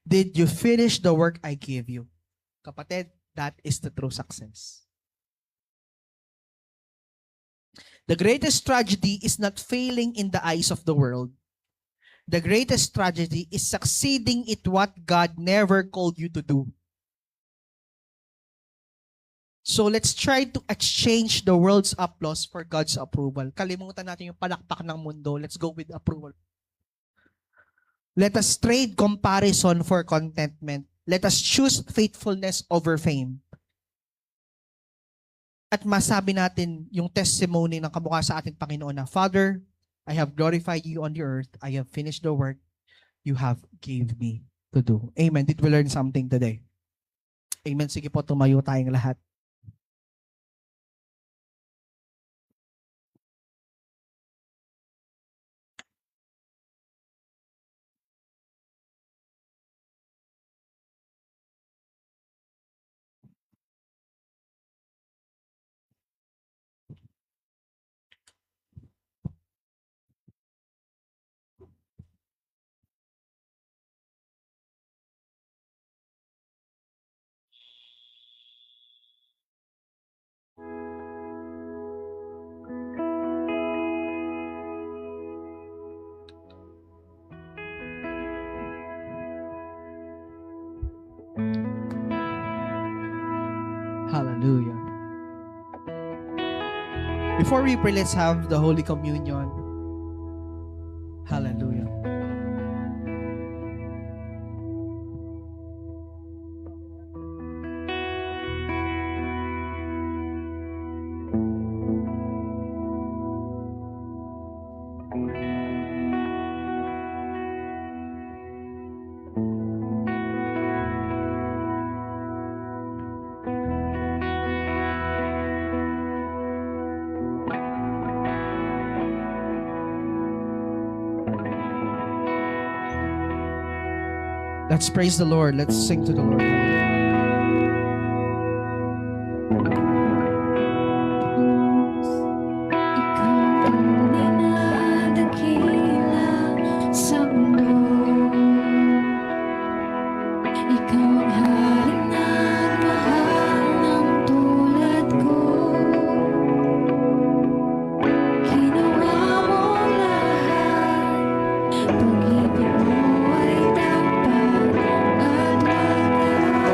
E: Did you finish the work I gave you? Kapatid, that is the true success. The greatest tragedy is not failing in the eyes of the world. The greatest tragedy is succeeding at what God never called you to do. So let's try to exchange the world's applause for God's approval. Kalimutan natin yung palakpak ng mundo. Let's go with approval. Let us trade comparison for contentment. Let us choose faithfulness over fame. At masabi natin yung testimony ng kamukha sa ating Panginoon na, Father, I have glorified you on the earth. I have finished the work you have gave me to do. Amen. Did we learn something today? Amen. Sige po, tumayo tayong lahat. Hallelujah. Before we pray, let's have the Holy Communion. Hallelujah. Let's praise the Lord. Let's sing to the Lord.
B: Ikaw ang dinadakila sa mundo. Ikaw ang hari ng mahal ng tulad ko. Ginawa mo lahat, pag-ibig mo ay dapat at wagas.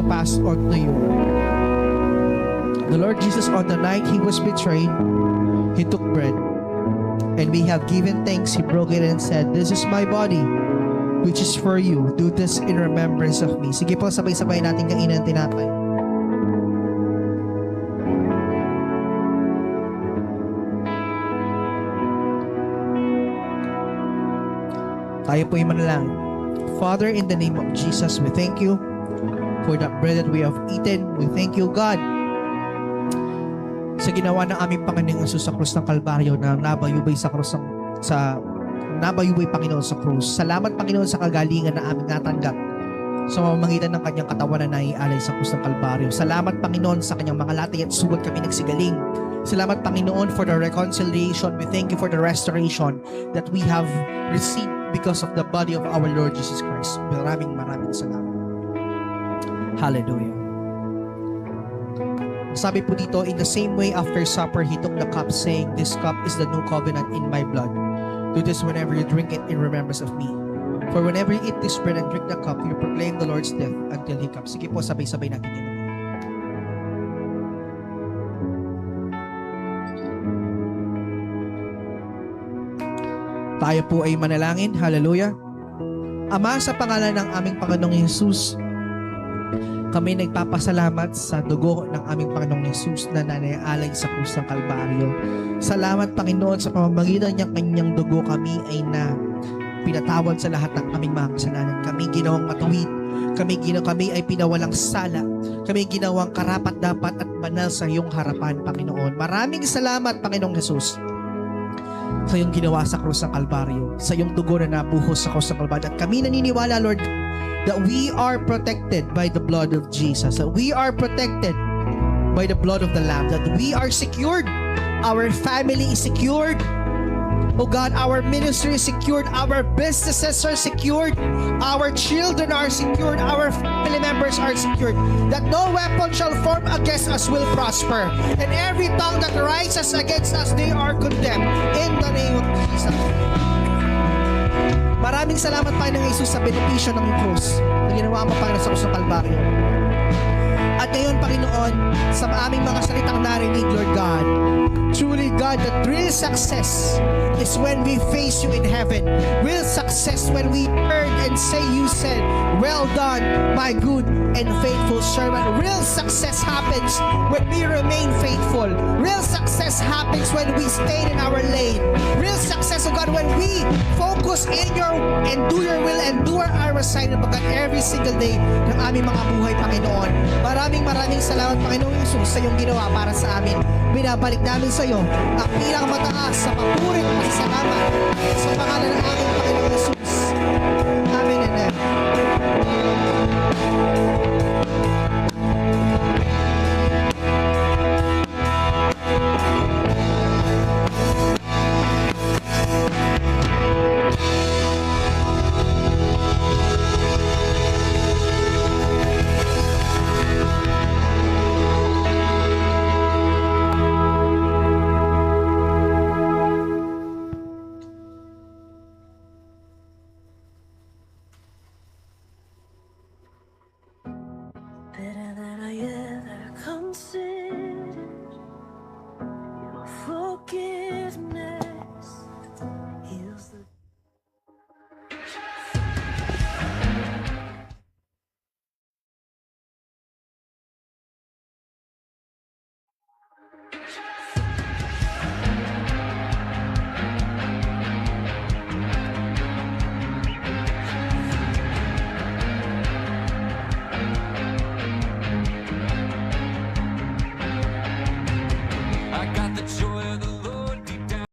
E: pass on to you. The Lord Jesus, on the night he was betrayed, he took bread. And we have given thanks, he broke it and said, "This is my body, which is for you. Do this in remembrance of me." Sige po, sabay-sabay natin kainin ang tinapay. Tayo po yung manalangin. Father, in the name of Jesus, we thank you for that bread that we have eaten. We thank you, God, sa ginawa ng aming Panginoong Hesus sa krus ng Kalbaryo na nabayubay sa krus nabayubay, Panginoon, sa krus. Salamat, Panginoon, sa kagalingan na aming natanggap sa pamamagitan ng kanyang katawan na naialay sa krus ng Kalbaryo. Salamat, Panginoon, sa kanyang mga latay at sugat kami nagsigaling. Salamat, Panginoon, for the reconciliation. We thank you for the restoration that we have received because of the body of our Lord Jesus Christ. Maraming salamat. Hallelujah. Sabi po dito, in the same way after supper, he took the cup saying, "This cup is the new covenant in my blood. Do this whenever you drink it in remembrance of me. For whenever you eat this bread and drink the cup, you proclaim the Lord's death until He comes." Sige po, sabay-sabay natin ito. Tayo po ay manalangin. Hallelujah. Ama, sa pangalan ng aming Panginoong Hesus, kami nagpapasalamat sa dugo ng aming Panginoong Hesus na nanayalay sa krus ng Kalbaryo. Salamat, Panginoon, sa pamamagitan niyang kanyang dugo kami ay na pinatawad sa lahat ng aming mga kasalanan. Kami ginawang matuwid. Kami ay pinawalang sala. Kami ginawang karapat-dapat at banal sa iyong harapan, Panginoon. Maraming salamat, Panginoong Hesus, sa iyong ginawa sa krus ng Kalbaryo, sa iyong dugo na nabuhos sa krus ng Kalbaryo. At kami naniniwala, Lord, that we are protected by the blood of Jesus, that we are protected by the blood of the Lamb, that we are secured, our family is secured, oh God, our ministry is secured, our businesses are secured, our children are secured, our family members are secured, that no weapon shall form against us will prosper, and every tongue that rises against us, they are condemned, in the name of Jesus. Maraming salamat, Panginoong Hesus, sa benepisyo ng krus na ginawa mo, Panginoon, sa krus ng Kalbaryo. At ngayon, Panginoon, sa aming mga salitang narinig, Lord God, truly, God, that real success is when we face you in heaven. Real success when we heard and say you said, "Well done, my good and faithful servant." Real success happens when we remain faithful. Real success happens when we stay in our lane. Real success, oh God, when we focus in your and do your will and do our assignment, pagkat every single day ng aming mga buhay, Panginoon. Maraming salamat, Panginoong Hesus, sa iyong ginawa para sa amin. Binabalik namin sa iyo ang pinakamataas sa papuri at salamat sa pangalan ng aming Panginoong Hesus.